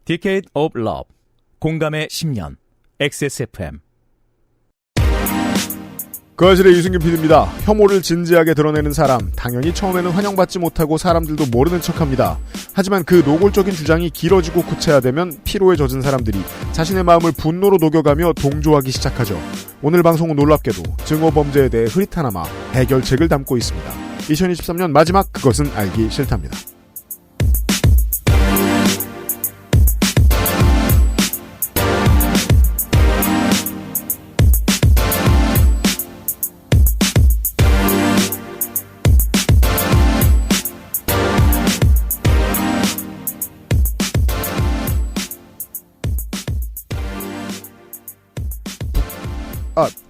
Decade of Love, 공감의 10년, XSFM. 그 아실의 유승균 PD입니다. 혐오를 진지하게 드러내는 사람, 당연히 처음에는 환영받지 못하고 사람들도 모르는 척합니다. 하지만 그 노골적인 주장이 길어지고 구체화되면 피로에 젖은 사람들이 자신의 마음을 분노로 녹여가며 동조하기 시작하죠. 오늘 방송은 놀랍게도 증오범죄에 대해 흐릿하나마 해결책을 담고 있습니다. 2023년 마지막 그것은 알기 싫답니다.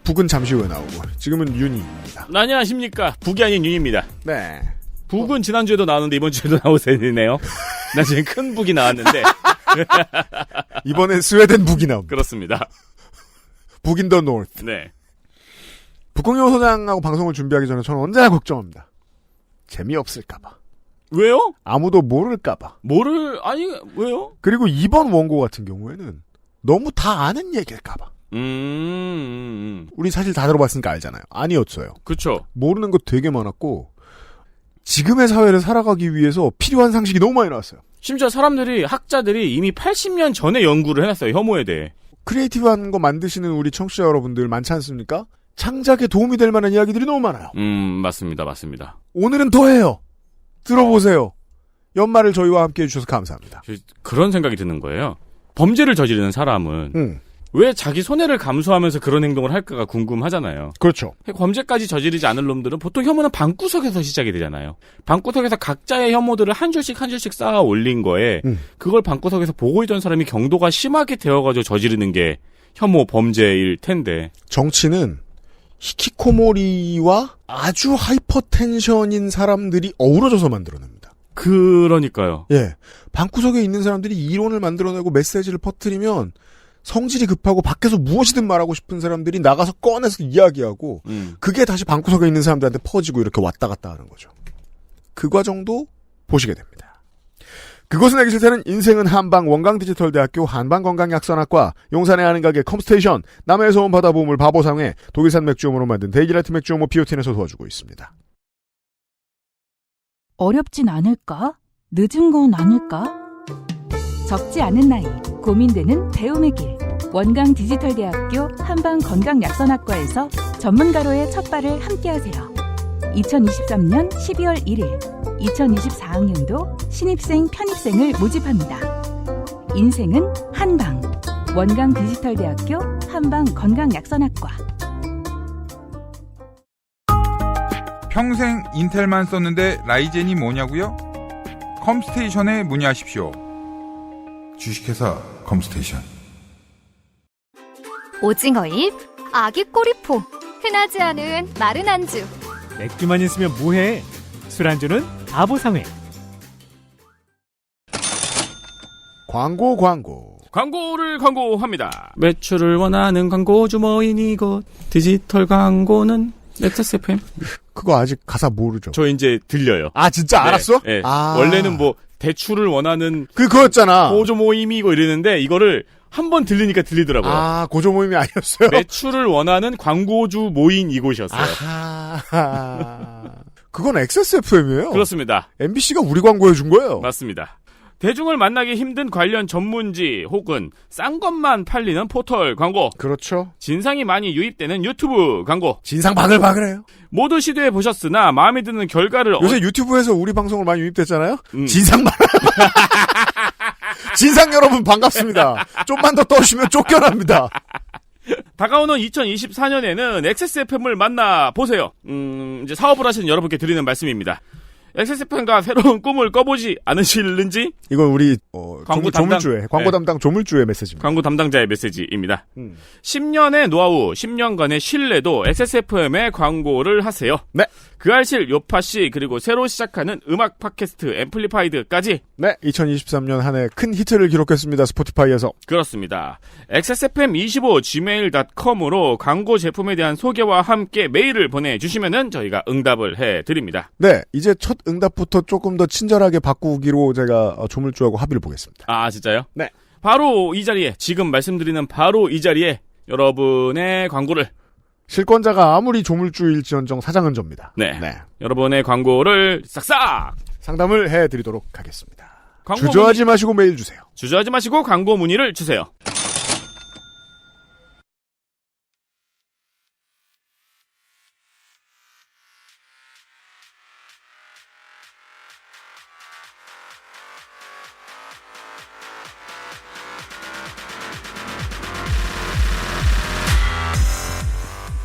북은 잠시 후에 나오고 지금은 윤희입니다. 안녕하십니까. 북이 아닌 윤입니다. 네. 북은 지난주에도 나왔는데 이번 주에도 나오세요. 나 지금 큰 북이 나왔는데 이번엔 스웨덴 북이 나옵니다. 그렇습니다. 북인 더 노르트. 네. 북경영 소장하고 방송을 준비하기 전에 저는 언제나 걱정합니다. 재미없을까봐. 왜요? 아무도 모를까봐. 왜요? 그리고 이번 원고 같은 경우에는 너무 다 아는 얘기일까봐. 우리 사실 다 들어봤으니까 알잖아요. 아니었어요. 그쵸. 모르는 것 되게 많았고 지금의 사회를 살아가기 위해서 필요한 상식이 너무 많이 나왔어요. 심지어 학자들이 이미 80년 전에 연구를 해놨어요. 혐오에 대해. 크리에이티브한 거 만드시는 우리 청취자 여러분들 많지 않습니까? 창작에 도움이 될 만한 이야기들이 너무 많아요. 맞습니다. 오늘은 더해요. 들어보세요. 연말을 저희와 함께 해주셔서 감사합니다. 그런 생각이 드는 거예요. 범죄를 저지르는 사람은 왜 자기 손해를 감수하면서 그런 행동을 할까가 궁금하잖아요. 그렇죠. 범죄까지 저지르지 않을 놈들은 보통 혐오는 방구석에서 시작이 되잖아요. 방구석에서 각자의 혐오들을 한 줄씩 쌓아 올린 거에 그걸 방구석에서 보고 있던 사람이 경도가 심하게 되어가지고 저지르는 게 혐오 범죄일 텐데. 정치는 히키코모리와 아주 하이퍼텐션인 사람들이 어우러져서 만들어냅니다. 그러니까요. 예. 방구석에 있는 사람들이 이론을 만들어내고 메시지를 퍼뜨리면 성질이 급하고 밖에서 무엇이든 말하고 싶은 사람들이 나가서 꺼내서 이야기하고 그게 다시 방구석에 있는 사람들한테 퍼지고 이렇게 왔다 갔다 하는 거죠. 그 과정도 보시게 됩니다. 그것은 알기 싫다는 인생은 한방 원광디지털대학교 한방건강약선학과 용산의 아는 가게 컴스테이션 남해에서 온 바다보물 바보상회 독일산 맥주효모로 만든 데이지라이트 맥주효모 비오틴에서 도와주고 있습니다. 어렵진 않을까? 늦은 건 아닐까? 적지 않은 나이, 고민되는 배움의 길. 원광디지털대학교 한방건강약선학과에서 전문가로의 첫 발을 함께하세요. 2023년 12월 1일, 2024학년도 신입생 편입생을 모집합니다. 인생은 한방. 원광디지털대학교 한방건강약선학과. 평생 인텔만 썼는데 라이젠이 뭐냐고요? 컴스테이션에 문의하십시오. 주식회사 컴스테이션. 오징어잎, 아기 꼬리포, 흔하지 않은 마른 안주. 맥주만 있으면 뭐해? 술안주는 바보상회. 광고를 광고합니다. 매출을 원하는 광고주 모인 이곳 디지털 광고는 XSFM. 그거 아직 가사 모르죠? 저 이제 들려요. 아 진짜 알았어? 네. 아. 원래는 대출을 원하는 그거였잖아. 고조 모임이고 이랬는데 이거를 한 번 들리니까 들리더라고요. 아 고조 모임이 아니었어요? 매출을 원하는 광고주 모인 이곳이었어요. 아하. 그건 XSFM이에요. 그렇습니다. MBC가 우리 광고해준 거예요. 맞습니다. 대중을 만나기 힘든 관련 전문지 혹은 싼 것만 팔리는 포털 광고. 그렇죠. 진상이 많이 유입되는 유튜브 광고. 진상 바글바글해요. 모두 시도해 보셨으나 마음에 드는 결과를 요새 유튜브에서 우리 방송을 많이 유입됐잖아요. 진상 많아요. 진상 여러분 반갑습니다. 좀만 더 떠오시면 쫓겨납니다. 다가오는 2024년에는 XSFM을 만나보세요. 이제 사업을 하시는 여러분께 드리는 말씀입니다. XSFM과 새로운 꿈을 꿔보지 않으실는지? 이건 우리 광고 조물주의 광고 네. 담당 조물주의 메시지입니다. 광고 담당자의 메시지입니다. 10년의 노하우, 10년간의 신뢰도 XSFM에 광고를 하세요. 네. 그 알실 요파씨 그리고 새로 시작하는 음악 팟캐스트 앰플리파이드까지. 네. 2023년 한 해 큰 히트를 기록했습니다. 스포티파이에서. 그렇습니다. xsfm25gmail.com으로 광고 제품에 대한 소개와 함께 메일을 보내주시면은 저희가 응답을 해드립니다. 네. 이제 첫 응답부터 조금 더 친절하게 바꾸기로 제가 조물주하고 합의를 보겠습니다. 아 진짜요? 네. 바로 이 자리에, 지금 말씀드리는 바로 이 자리에 여러분의 광고를 실권자가 아무리 조물주일지언정 사장은 접니다. 네. 여러분의 광고를 싹싹 상담을 해드리도록 하겠습니다. 광고 주저하지 마시고 메일 주세요. 주저하지 마시고 광고 문의를 주세요.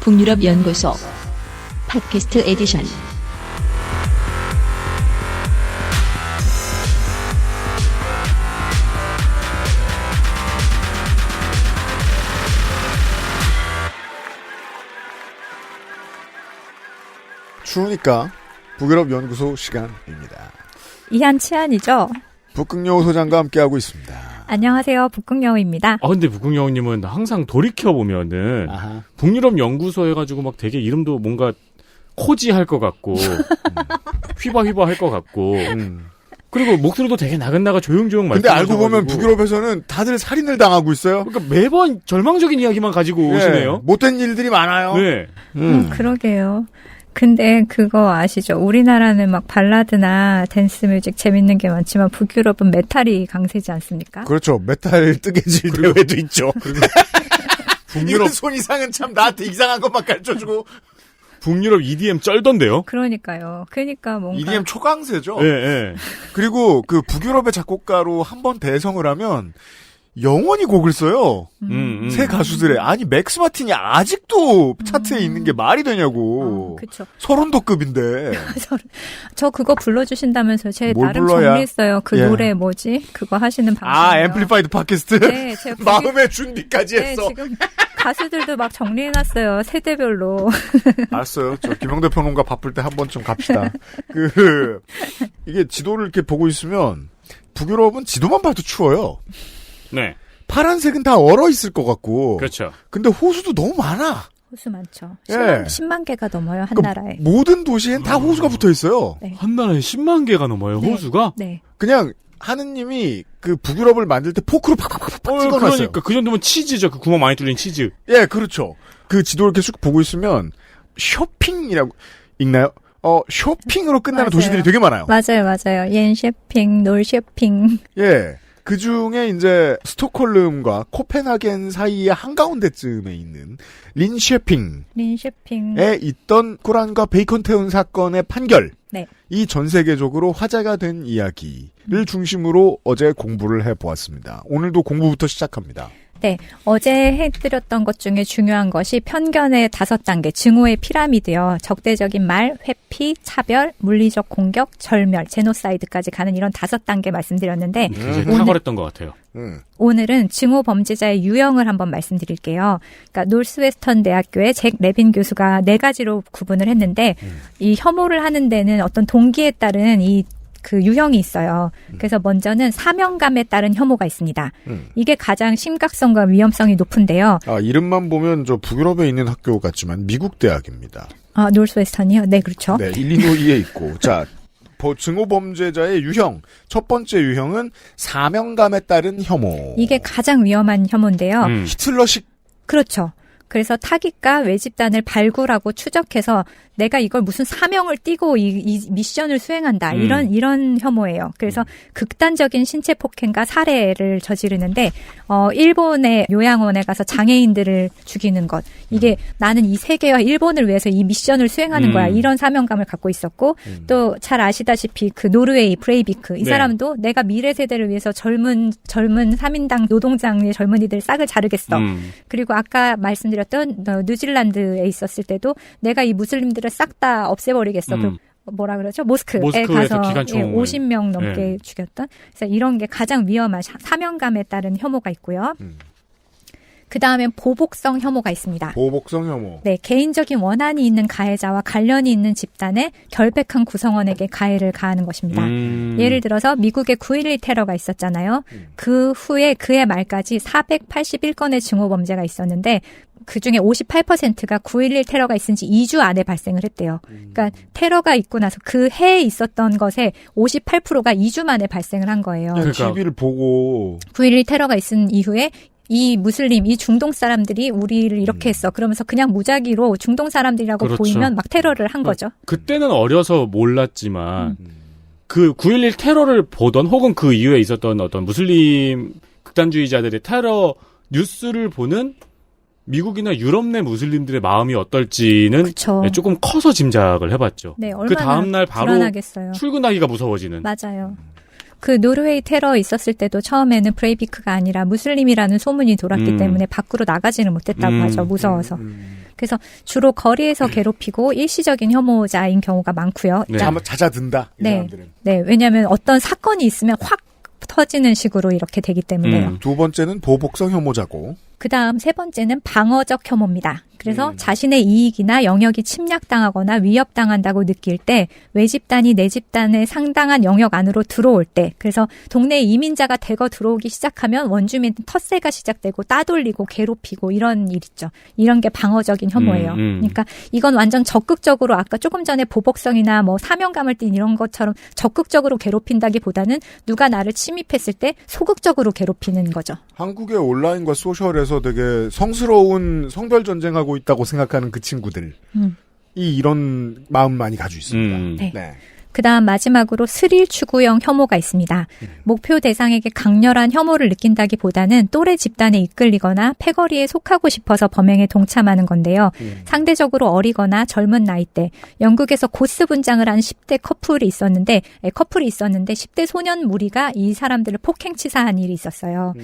북유럽 연구소 팟캐스트 에디션. 추우니까 북유럽 연구소 시간입니다. 이한치안이죠. 북극여우 소장과 함께하고 있습니다. 안녕하세요. 북극여우입니다. 근데 북극여우님은 항상 돌이켜보면은, 북유럽 연구소 해가지고 막 되게 이름도 뭔가 코지 할 것 같고, 휘바 할 것 같고, 그리고 목소리도 되게 나긋나긋 조용조용 근데 알고 보면 북유럽에서는 다들 살인을 당하고 있어요. 그러니까 매번 절망적인 이야기만 가지고 오시네요. 못된 일들이 많아요. 네. 그러게요. 근데 그거 아시죠? 우리나라는 막 발라드나 댄스 뮤직 재밌는 게 많지만 북유럽은 메탈이 강세지 않습니까? 그렇죠. 메탈 뜨개질 대회도 있죠. 북유럽 손 이상은 참 나한테 이상한 것만 가르쳐주고. 북유럽 EDM 쩔던데요? 그러니까요. 그러니까 뭔가 EDM 초강세죠. 네. 그리고 그 북유럽의 작곡가로 한번 대성을 하면 영원히 곡을 써요. 새 가수들의. 아니 맥스 마틴이 아직도 차트에 있는 게 말이 되냐고. 그쵸. 서른도급인데. 저 그거 불러주신다면서 제 뭘 나름 불러야? 정리했어요. 그 노래 뭐지? 그거 하시는 방송. 앰플리파이드 팟캐스트? 네, 제가 마음의 준비까지 했어. 네, 지금 가수들도 막 정리해놨어요. 세대별로. 알았어요. 저 김영대 평론가 바쁠 때 한 번쯤 갑시다. 이게 지도를 이렇게 보고 있으면 북유럽은 지도만 봐도 추워요. 네. 파란색은 다 얼어 있을 것 같고. 그렇죠. 근데 호수도 너무 많아. 호수 많죠. 예. 10만 개가 넘어요, 한 그러니까 나라에. 모든 도시엔 다 호수가 붙어 있어요. 네. 한 나라에 10만 개가 넘어요, 네. 호수가? 네. 그냥 하느님이 그 북유럽을 만들 때 포크로 팍팍팍 찍어놨어요. 그러니까 그 정도면 치즈죠. 그 구멍 많이 뚫린 치즈. 예, 그렇죠. 그 지도를 이렇게 쭉 보고 있으면 쇼핑이라고 읽나요? 쇼핑으로 끝나는 맞아요. 도시들이 되게 많아요. 맞아요. 옌쇼핑, 놀쇼핑. 예. 그 중에 이제 스톡홀름과 코펜하겐 사이의 한가운데쯤에 있는 린쉐핑에 린쇼핑. 있던 꾸란과 베이컨 태운 사건의 판결. 네. 이 전 세계적으로 화제가 된 이야기를 중심으로 어제 공부를 해보았습니다. 오늘도 공부부터 시작합니다. 네. 어제 해드렸던 것 중에 중요한 것이 편견의 5단계, 증오의 피라미드요. 적대적인 말, 회피, 차별, 물리적 공격, 절멸, 제노사이드까지 가는 이런 5단계 말씀드렸는데 굉장히 탁월했던 것 같아요. 오늘은 증오 범죄자의 유형을 한번 말씀드릴게요. 그러니까 노스웨스턴 대학교의 잭 레빈 교수가 4가지로 구분을 했는데 이 혐오를 하는 데는 어떤 동기에 따른 그 유형이 있어요. 그래서 먼저는 사명감에 따른 혐오가 있습니다. 이게 가장 심각성과 위험성이 높은데요. 이름만 보면 저 북유럽에 있는 학교 같지만 미국 대학입니다. 노스웨스턴이요? 네, 그렇죠. 네, 일리노이에 있고. 자, 증오 범죄자의 유형. 첫 번째 유형은 사명감에 따른 혐오. 이게 가장 위험한 혐오인데요. 히틀러식. 그렇죠. 그래서 타깃과 외집단을 발굴하고 추적해서 내가 이걸 무슨 사명을 띠고 이 미션을 수행한다. 이런 혐오예요. 그래서 극단적인 신체 폭행과 살해를 저지르는데 일본의 요양원에 가서 장애인들을 죽이는 것. 이게 나는 이 세계와 일본을 위해서 이 미션을 수행하는 거야. 이런 사명감을 갖고 있었고 또 잘 아시다시피 그 노르웨이 브레이비크 이 사람도 내가 미래 세대를 위해서 젊은 3인당 노동장의 젊은이들 싹을 자르겠어. 그리고 아까 말씀드렸던 뉴질랜드에 있었을 때도 내가 이 무슬림들을 싹 다 없애버리겠어. 뭐라 그러죠? 모스크에 가서 50명 넘게 죽였던. 그래서 이런 게 가장 위험한 사명감에 따른 혐오가 있고요. 그 다음엔 보복성 혐오가 있습니다. 보복성 혐오. 네, 개인적인 원한이 있는 가해자와 관련이 있는 집단의 결백한 구성원에게 가해를 가하는 것입니다. 예를 들어서 미국의 9.11 테러가 있었잖아요. 그 후에 그해 말까지 481건의 증오 범죄가 있었는데 그중에 58%가 9.11 테러가 있은 지 2주 안에 발생을 했대요. 그러니까 테러가 있고 나서 그 해에 있었던 것에 58%가 2주 만에 발생을 한 거예요. TV를 보고 9.11 테러가 있은 이후에 이 무슬림, 이 중동 사람들이 우리를 이렇게 했어. 그러면서 그냥 무작위로 중동 사람들이라고 그렇죠. 보이면 막 테러를 한 거죠. 그때는 어려서 몰랐지만 그 9.11 테러를 보던 혹은 그 이후에 있었던 어떤 무슬림 극단주의자들의 테러 뉴스를 보는 미국이나 유럽 내 무슬림들의 마음이 어떨지는 그쵸. 조금 커서 짐작을 해봤죠. 네, 얼마나 그 다음날 바로 불안하겠어요. 출근하기가 무서워지는. 맞아요. 그 노르웨이 테러 있었을 때도 처음에는 브레이비크가 아니라 무슬림이라는 소문이 돌았기 때문에 밖으로 나가지는 못했다고 하죠. 무서워서. 그래서 주로 거리에서 괴롭히고 일시적인 혐오자인 경우가 많고요. 네. 잦아든다. 이 네. 사람들은. 네, 왜냐하면 어떤 사건이 있으면 확 터지는 식으로 이렇게 되기 때문에요. 두 번째는 보복성 혐오자고. 그다음 세 번째는 방어적 혐오입니다. 그래서 자신의 이익이나 영역이 침략당하거나 위협당한다고 느낄 때 외집단이 내 집단의 상당한 영역 안으로 들어올 때 그래서 동네 이민자가 대거 들어오기 시작하면 원주민 텃세가 시작되고 따돌리고 괴롭히고 이런 일 있죠. 이런 게 방어적인 혐오예요. 그러니까 이건 완전 적극적으로 아까 조금 전에 보복성이나 뭐 사명감을 띤 이런 것처럼 적극적으로 괴롭힌다기보다는 누가 나를 침입했을 때 소극적으로 괴롭히는 거죠. 한국의 온라인과 소셜에서 되게 성스러운 성별 전쟁하고 있다고 생각하는 그 친구들이 이런 마음 많이 가지고 있습니다. 네. 네. 그다음 마지막으로 스릴 추구형 혐오가 있습니다. 목표 대상에게 강렬한 혐오를 느낀다기보다는 또래 집단에 이끌리거나 패거리에 속하고 싶어서 범행에 동참하는 건데요. 상대적으로 어리거나 젊은 나이대 영국에서 고스 분장을 한 10대 커플이 있었는데 10대 소년 무리가 이 사람들을 폭행치사한 일이 있었어요.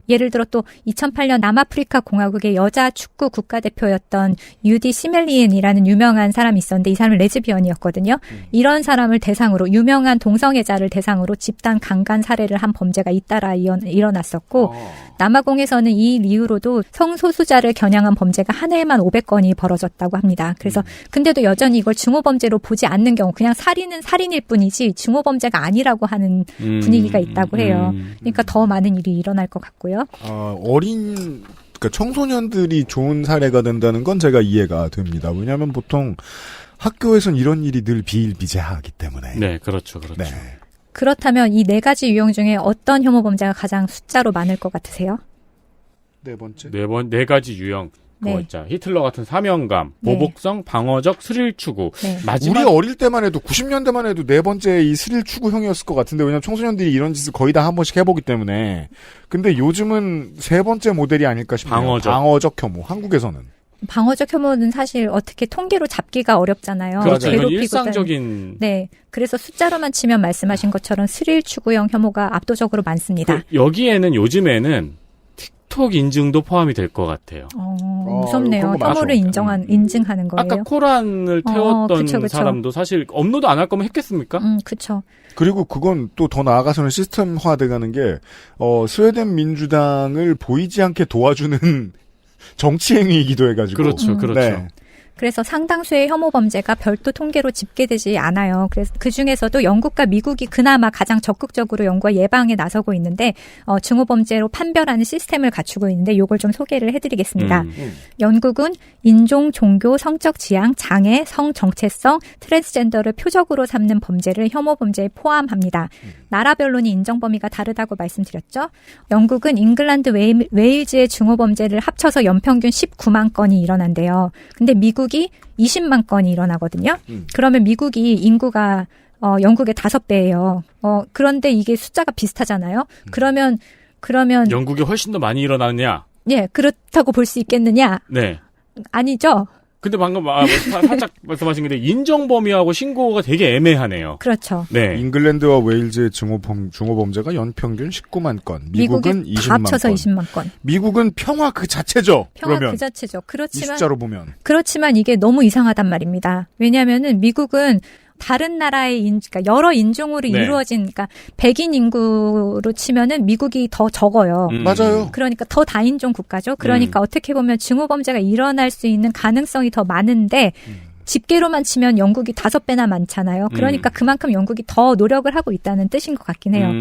예를 들어 또 2008년 남아프리카 공화국의 여자 축구 국가대표였던 유디 시멜리엔이라는 유명한 사람이 있었는데 이 사람은 레즈비언이었거든요. 이런 사람을 대상으로 유명한 동성애자를 대상으로 집단 강간 살해를 한 범죄가 잇따라 일어났었고 남아공에서는 이 이후로도 성소수자를 겨냥한 범죄가 한 해에만 500건이 벌어졌다고 합니다. 그래서 근데도 여전히 이걸 증오범죄로 보지 않는 경우 그냥 살인은 살인일 뿐이지 증오범죄가 아니라고 하는 분위기가 있다고 해요. 그러니까 더 많은 일이 일어날 것 같고요. 그러니까 청소년들이 좋은 사례가 된다는 건 제가 이해가 됩니다. 왜냐하면 보통 학교에선 이런 일이 늘 비일비재하기 때문에. 네, 그렇죠. 네. 그렇다면 이 네 가지 유형 중에 어떤 혐오 범죄가 가장 숫자로 많을 것 같으세요? 네 번째. 네 가지 유형. 그거 있죠. 히틀러 같은 사명감, 보복성, 방어적, 스릴 추구. 네. 우리 어릴 때만 해도 90년대만 해도 네 번째 이 스릴 추구형이었을 것 같은데 왜냐면 청소년들이 이런 짓을 거의 다 한 번씩 해보기 때문에. 근데 요즘은 세 번째 모델이 아닐까 싶네요. 방어적 혐오. 한국에서는. 방어적 혐오는 사실 어떻게 통계로 잡기가 어렵잖아요. 그렇죠. 이건 일상적인. 네. 그래서 숫자로만 치면 말씀하신 것처럼 스릴 추구형 혐오가 압도적으로 많습니다. 여기에는 요즘에는 틱톡 인증도 포함이 될 것 같아요. 무섭네요. 혐오를 인증하는 거예요. 아까 코란을 태웠던 그쵸. 사람도 사실 업로드 안 할 거면 했겠습니까? 그렇죠. 그리고 그건 또 더 나아가서는 시스템화돼가는 게 스웨덴 민주당을 보이지 않게 도와주는 정치행위이기도 해가지고. 그렇죠. 네. 그래서 상당수의 혐오 범죄가 별도 통계로 집계되지 않아요. 그래서 그 중에서도 영국과 미국이 그나마 가장 적극적으로 연구와 예방에 나서고 있는데 증오 범죄로 판별하는 시스템을 갖추고 있는데 이걸 좀 소개를 해드리겠습니다. 영국은 인종, 종교, 성적 지향, 장애, 성 정체성, 트랜스젠더를 표적으로 삼는 범죄를 혐오 범죄에 포함합니다. 나라별로는 인정 범위가 다르다고 말씀드렸죠. 영국은 잉글랜드, 웨일즈의 증오 범죄를 합쳐서 연평균 19만 건이 일어난대요. 근데 미국이 20만 건이 일어나거든요. 그러면 미국이 인구가 영국의 5배예요. 그런데 이게 숫자가 비슷하잖아요. 그러면 영국이 훨씬 더 많이 일어나느냐? 예, 그렇다고 볼 수 있겠느냐? 네. 아니죠. 근데 방금 살짝 말씀하신 건데 인정 범위하고 신고가 되게 애매하네요. 그렇죠. 네. 잉글랜드와 웨일즈의 중호 범죄가 연평균 19만 건. 미국은 20만 합쳐서 건. 20만 건. 미국은 평화 그 자체죠. 평화 그러면. 그 자체죠. 이 숫자로 보면. 그렇지만 이게 너무 이상하단 말입니다. 왜냐하면은 미국은 다른 나라의 그러니까 여러 인종으로 이루어진, 그러니까 백인 인구로 치면은 미국이 더 적어요. 맞아요. 그러니까 더 다인종 국가죠. 그러니까 어떻게 보면 증오 범죄가 일어날 수 있는 가능성이 더 많은데 집계로만 치면 영국이 5배나 많잖아요. 그러니까 그만큼 영국이 더 노력을 하고 있다는 뜻인 것 같긴 해요.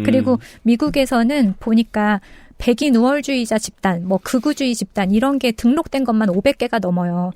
그리고 미국에서는 보니까 백인 우월주의자 집단, 뭐 극우주의 집단 이런 게 등록된 것만 500개가 넘어요.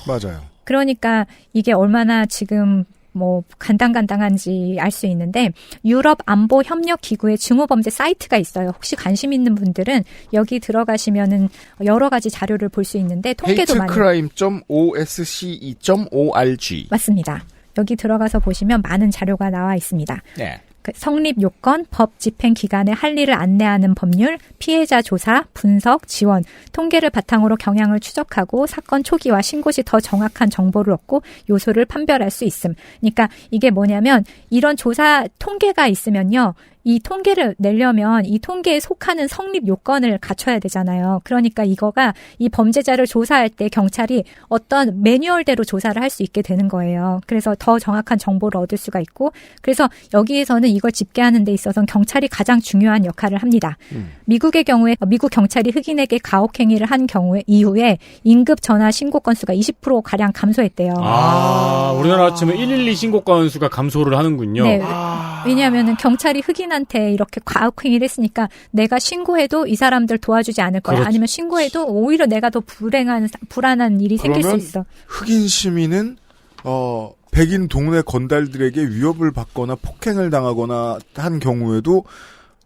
맞아요. 그러니까 이게 얼마나 지금 뭐 간당간당한지 알 수 있는데 유럽 안보 협력 기구의 증오범죄 사이트가 있어요. 혹시 관심 있는 분들은 여기 들어가시면은 여러 가지 자료를 볼 수 있는데 통계도 많이 hatecrime.osce.org 맞습니다. 여기 들어가서 보시면 많은 자료가 나와 있습니다. 네. 그 성립 요건, 법 집행 기관의 할 일을 안내하는 법률, 피해자 조사, 분석, 지원, 통계를 바탕으로 경향을 추적하고 사건 초기와 신고 시 더 정확한 정보를 얻고 요소를 판별할 수 있음. 그러니까 이게 뭐냐면 이런 조사 통계가 있으면요. 이 통계를 내려면 이 통계에 속하는 성립 요건을 갖춰야 되잖아요. 그러니까 이거가 이 범죄자를 조사할 때 경찰이 어떤 매뉴얼대로 조사를 할 수 있게 되는 거예요. 그래서 더 정확한 정보를 얻을 수가 있고 그래서 여기에서는 이걸 집계하는 데 있어서는 경찰이 가장 중요한 역할을 합니다. 미국의 경우에 미국 경찰이 흑인에게 가혹행위를 한 경우에 이후에 인급 전화 신고 건수가 20%가량 감소했대요. 우리나라 치면 112 신고 건수가 감소를 하는군요. 네. 왜냐하면 경찰이 흑인한테 이렇게 가혹행위를 했으니까 내가 신고해도 이 사람들 도와주지 않을 거야. 그렇죠. 아니면 신고해도 오히려 내가 더 불안한 일이 생길 수 있어. 흑인 시민은 백인 동네 건달들에게 위협을 받거나 폭행을 당하거나 한 경우에도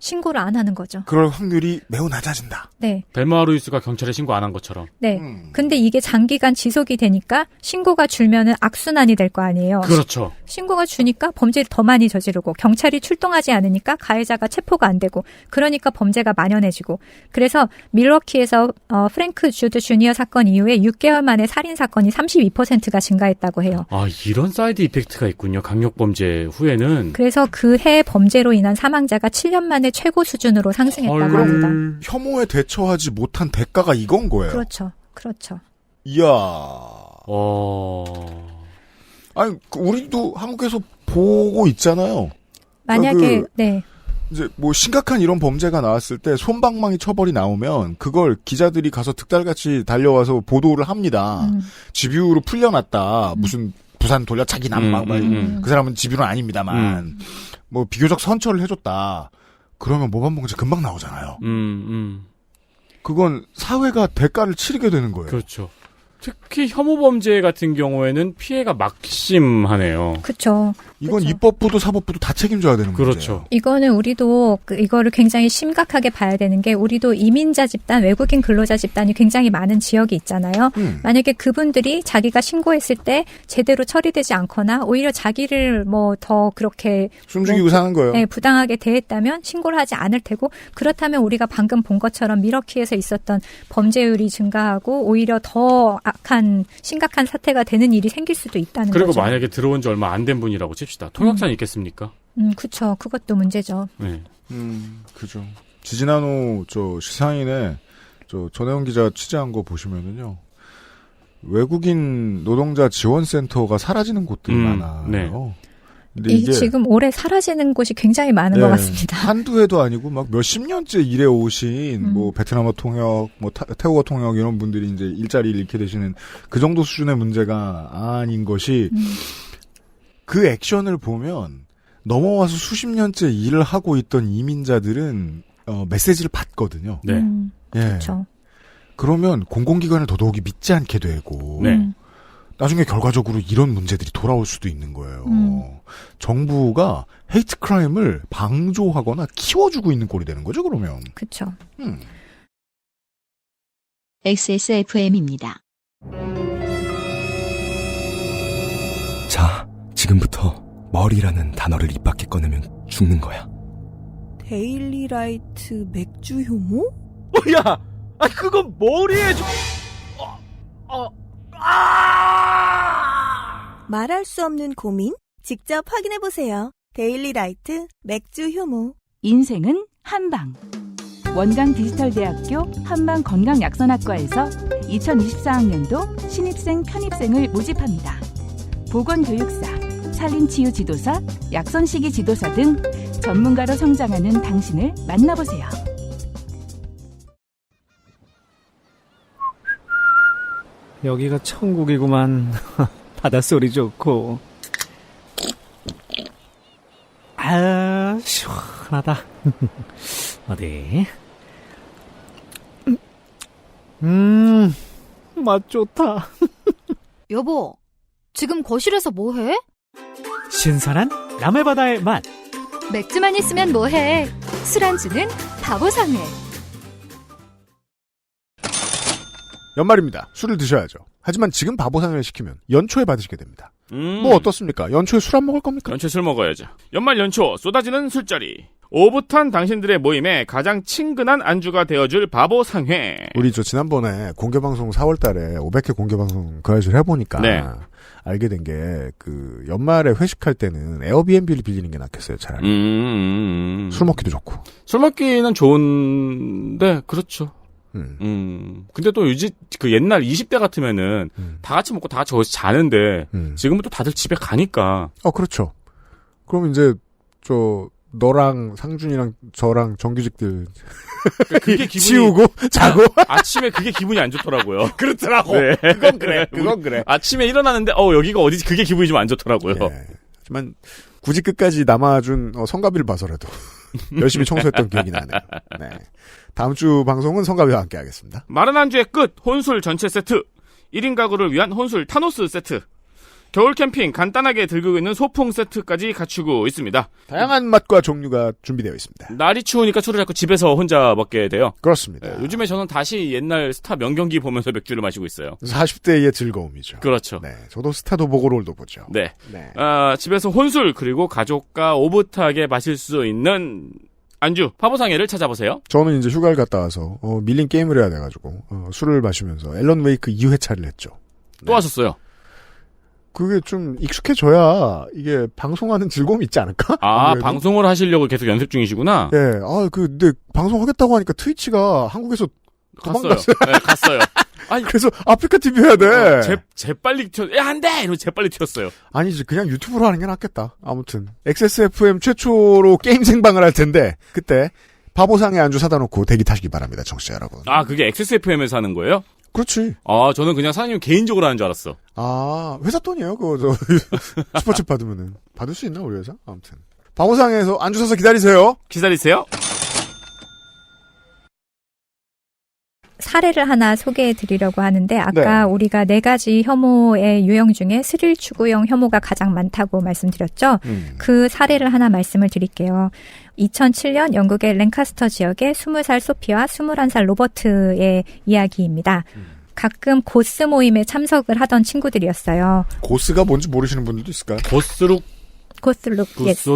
신고를 안 하는 거죠. 그럴 확률이 매우 낮아진다. 네. 델마 루이스가 경찰에 신고 안 한 것처럼. 네. 근데 이게 장기간 지속이 되니까 신고가 줄면은 악순환이 될 거 아니에요. 그렇죠. 신고가 주니까 범죄를 더 많이 저지르고 경찰이 출동하지 않으니까 가해자가 체포가 안 되고 그러니까 범죄가 만연해지고 그래서 밀워키에서 프랭크 주드 주니어 사건 이후에 6개월 만에 살인 사건이 32%가 증가했다고 해요. 이런 사이드 이펙트가 있군요. 강력범죄 후에는. 그래서 그 해 범죄로 인한 사망자가 7년 만에 최고 수준으로 상승했다고 합니다. 혐오에 대처하지 못한 대가가 이건 거예요. 그렇죠. 그렇죠. 이야. 아니, 우리도 한국에서 보고 있잖아요. 만약에, 네. 이제 뭐 심각한 이런 범죄가 나왔을 때 솜방망이 처벌이 나오면 그걸 기자들이 가서 득달같이 달려와서 보도를 합니다. 집유로 풀려났다. 무슨 부산 돌려차기 난막 그 사람은 집유는 아닙니다만 뭐 비교적 선처를 해줬다. 그러면 모반봉제 금방 나오잖아요. 그건 사회가 대가를 치르게 되는 거예요. 그렇죠. 특히 혐오범죄 같은 경우에는 피해가 막심하네요. 그렇죠. 이건 입법부도 사법부도 다 책임져야 되는 거죠. 그렇죠. 이거는 우리도 이거를 굉장히 심각하게 봐야 되는 게 우리도 이민자 집단, 외국인 근로자 집단이 굉장히 많은 지역이 있잖아요. 만약에 그분들이 자기가 신고했을 때 제대로 처리되지 않거나 오히려 자기를 뭐 더 그렇게 숨죽이고 사는 거예요. 네, 부당하게 대했다면 신고를 하지 않을 테고 그렇다면 우리가 방금 본 것처럼 미러키에서 있었던 범죄율이 증가하고 오히려 더 악한 심각한 사태가 되는 일이 생길 수도 있다는 그리고 거죠. 만약에 들어온 지 얼마 안 된 분이라고 칩시다. 통역사는 있겠습니까? 그렇죠. 그것도 문제죠. 네. 그죠. 지지난호 시사인에 전혜원 기자 취재한 거 보시면은요. 외국인 노동자 지원센터가 사라지는 곳들이 많아요. 네. 근데 이게 지금 올해 사라지는 곳이 굉장히 많은 것 같습니다. 한두 해도 아니고 막 몇십 년째 일해 오신 뭐 베트남어 통역, 뭐 태국어 통역 이런 분들이 이제 일자리를 잃게 되시는 그 정도 수준의 문제가 아닌 것이 그 액션을 보면 넘어와서 수십 년째 일을 하고 있던 이민자들은 메시지를 받거든요. 네. 예. 그렇죠. 그러면 공공기관을 더더욱이 믿지 않게 되고 네. 나중에 결과적으로 이런 문제들이 돌아올 수도 있는 거예요. 정부가 헤이트 크라임을 방조하거나 키워주고 있는 꼴이 되는 거죠, 그러면. 그렇죠. XSFM입니다. 자, 지금부터 머리라는 단어를 입 밖에 꺼내면 죽는 거야. 데일리라이트 맥주 효모? 야! 그건 머리에 좀... 말할 수 없는 고민? 직접 확인해보세요. 데일리라이트 맥주 효모. 인생은 한방. 원광 디지털대학교 한방건강약선학과에서 2024학년도 신입생 편입생을 모집합니다. 보건교육사, 산림치유지도사, 약선시기 지도사 등 전문가로 성장하는 당신을 만나보세요. 여기가 천국이구만. 바닷소리 좋고. 시원하다. 어디? 맛 좋다. 여보, 지금 거실에서 뭐해? 신선한 남해바다의 맛. 맥주만 있으면 뭐해? 술안주는 바보상회. 연말입니다. 술을 드셔야죠. 하지만 지금 바보상회를 시키면 연초에 받으시게 됩니다. 뭐 어떻습니까? 연초에 술 안 먹을 겁니까? 연초에 술 먹어야죠. 연말 연초 쏟아지는 술자리. 오붓한 당신들의 모임에 가장 친근한 안주가 되어줄 바보상회. 우리 지난번에 공개방송 4월달에 500회 공개방송 그 아저씨를 해보니까 네. 알게 된 게 연말에 회식할 때는 에어비앤비를 빌리는 게 낫겠어요. 차라리. 술 먹기도 좋고. 술 먹기는 좋은데 그렇죠. 근데 또 옛날 20대 같으면은 다 같이 먹고 다 같이 거기서 자는데 지금은 또 다들 집에 가니까. 그렇죠. 그럼 이제 너랑 상준이랑 저랑 정규직들 그게 기분이 치우고 자고 아침에 그게 기분이 안 좋더라고요. 그렇더라고. 네. 그건 그래. 아침에 일어나는데 여기가 어디지? 그게 기분이 좀 안 좋더라고요. 예. 하지만 굳이 끝까지 남아준 성가비를 봐서라도 열심히 청소했던 기억이 나네요. 네. 다음 주 방송은 성가비와 함께 하겠습니다. 마른 안주의 끝 혼술 전체 세트. 1인 가구를 위한 혼술 타노스 세트. 겨울 캠핑 간단하게 들고 있는 소풍 세트까지 갖추고 있습니다. 다양한 맛과 종류가 준비되어 있습니다. 날이 추우니까 술을 자꾸 집에서 혼자 먹게 돼요. 그렇습니다. 네, 요즘에 저는 다시 옛날 스타 명경기 보면서 맥주를 마시고 있어요. 40대의 즐거움이죠. 그렇죠. 네, 저도 스타도 보고 롤도 보죠. 네. 집에서 혼술 그리고 가족과 오붓하게 마실 수 있는 안주 바보상회를 찾아보세요. 저는 이제 휴가를 갔다 와서 밀린 게임을 해야 돼가지고 술을 마시면서 앨런 웨이크 2회차를 했죠. 또 하셨어요? 그게 좀 익숙해져야 이게 방송하는 즐거움이 있지 않을까? 아무래도? 방송을 하시려고 계속 연습 중이시구나? 예. 근데 방송하겠다고 하니까 트위치가 한국에서 갔어요. 네, 갔어요. 아니, 그래서 아프리카 TV 해야 돼. 재빨리 안 돼! 이러고 재빨리 튀었어요. 아니지, 그냥 유튜브로 하는 게 낫겠다. 아무튼. XSFM 최초로 게임 생방을 할 텐데, 그때 바보상의 안주 사다 놓고 대기 타시기 바랍니다, 청취자 여러분. 그게 XSFM에서 하는 거예요? 그렇지. 저는 그냥 사장님 개인적으로 하는 줄 알았어. 회사 돈이에요, 그거, 슈퍼챗 받으면은. 받을 수 있나, 우리 회사? 아무튼. 바보상에서 안주 사서 기다리세요. 기다리세요. 사례를 하나 소개해 드리려고 하는데 아까 네. 우리가 4가지 혐오의 유형 중에 스릴 추구형 혐오가 가장 많다고 말씀드렸죠. 그 사례를 하나 말씀을 드릴게요. 2007년 영국의 랭카스터 지역의 20살 소피와 21살 로버트의 이야기입니다. 가끔 고스 모임에 참석을 하던 친구들이었어요. 고스가 뭔지 모르시는 분들도 있을까요? 고스룩. 예스.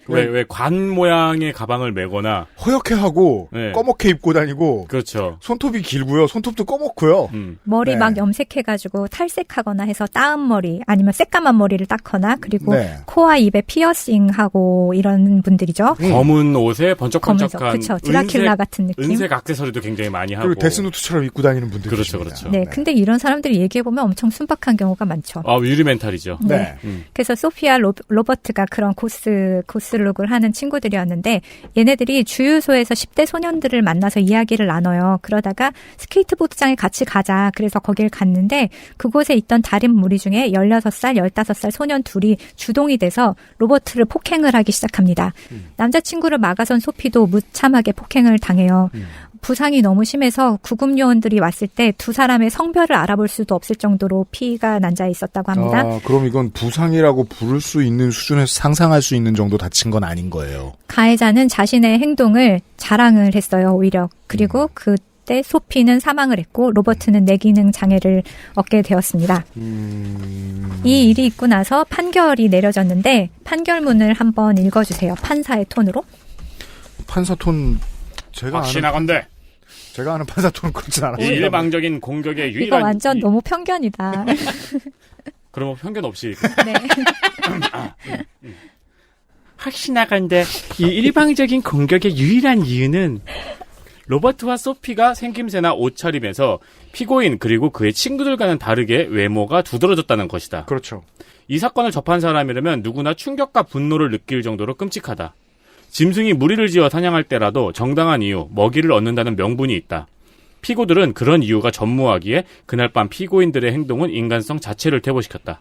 왜 관 모양의 가방을 메거나 허옇게 하고 꺼멓게 입고 다니고 그렇죠. 손톱이 길고요. 손톱도 꺼멓고요. 머리 막 염색해가지고 탈색하거나 해서 따은 머리 아니면 새까만 머리를 닦거나 그리고 코와 입에 피어싱하고 이런 분들이죠. 검은 옷에 번쩍번쩍한 그렇죠. 드라큘라 같은 느낌. 은색 액세서리도 굉장히 많이 하고 그리고 데스노트처럼 입고 다니는 분들 그렇죠. 그렇죠. 네, 근데 이런 사람들이 얘기해보면 엄청 순박한 경우가 많죠. 유리멘탈이죠. 네. 그래서 소피아 로버트가 그런 고스룩을 하는 친구들이었는데 얘네들이 주유소에서 10대 소년들을 만나서 이야기를 나눠요. 그러다가 스케이트보드장에 같이 가자. 그래서 거길 갔는데 그곳에 있던 다른 무리 중에 16살, 15살 소년 둘이 주동이 돼서 로버트를 폭행을 하기 시작합니다. 남자친구를 막아선 소피도 무참하게 폭행을 당해요. 부상이 너무 심해서 구급요원들이 왔을 때 두 사람의 성별을 알아볼 수도 없을 정도로 피가 난자 있었다고 합니다. 그럼 이건 부상이라고 부를 수 있는 수준에서 상상할 수 있는 정도 다친 건 아닌 거예요. 가해자는 자신의 행동을 자랑을 했어요, 오히려. 그리고 그때 소피는 사망을 했고 로버트는 뇌기능 장애를 얻게 되었습니다. 이 일이 있고 나서 판결이 내려졌는데 판결문을 한번 읽어주세요. 판사의 톤으로. 판사 톤 제가 아는 판사 톤은 그렇진 않아요. 일방적인 공격의 유일한 이거 완전 너무 편견이다. 그럼 편견 없이. 네. 확신하건대 이 일방적인 공격의 유일한 이유는 로버트와 소피가 생김새나 옷차림에서 피고인 그리고 그의 친구들과는 다르게 외모가 두드러졌다는 것이다. 그렇죠. 이 사건을 접한 사람이라면 누구나 충격과 분노를 느낄 정도로 끔찍하다. 짐승이 무리를 지어 사냥할 때라도 정당한 이유, 먹이를 얻는다는 명분이 있다. 피고들은 그런 이유가 전무하기에 그날 밤 피고인들의 행동은 인간성 자체를 퇴보시켰다.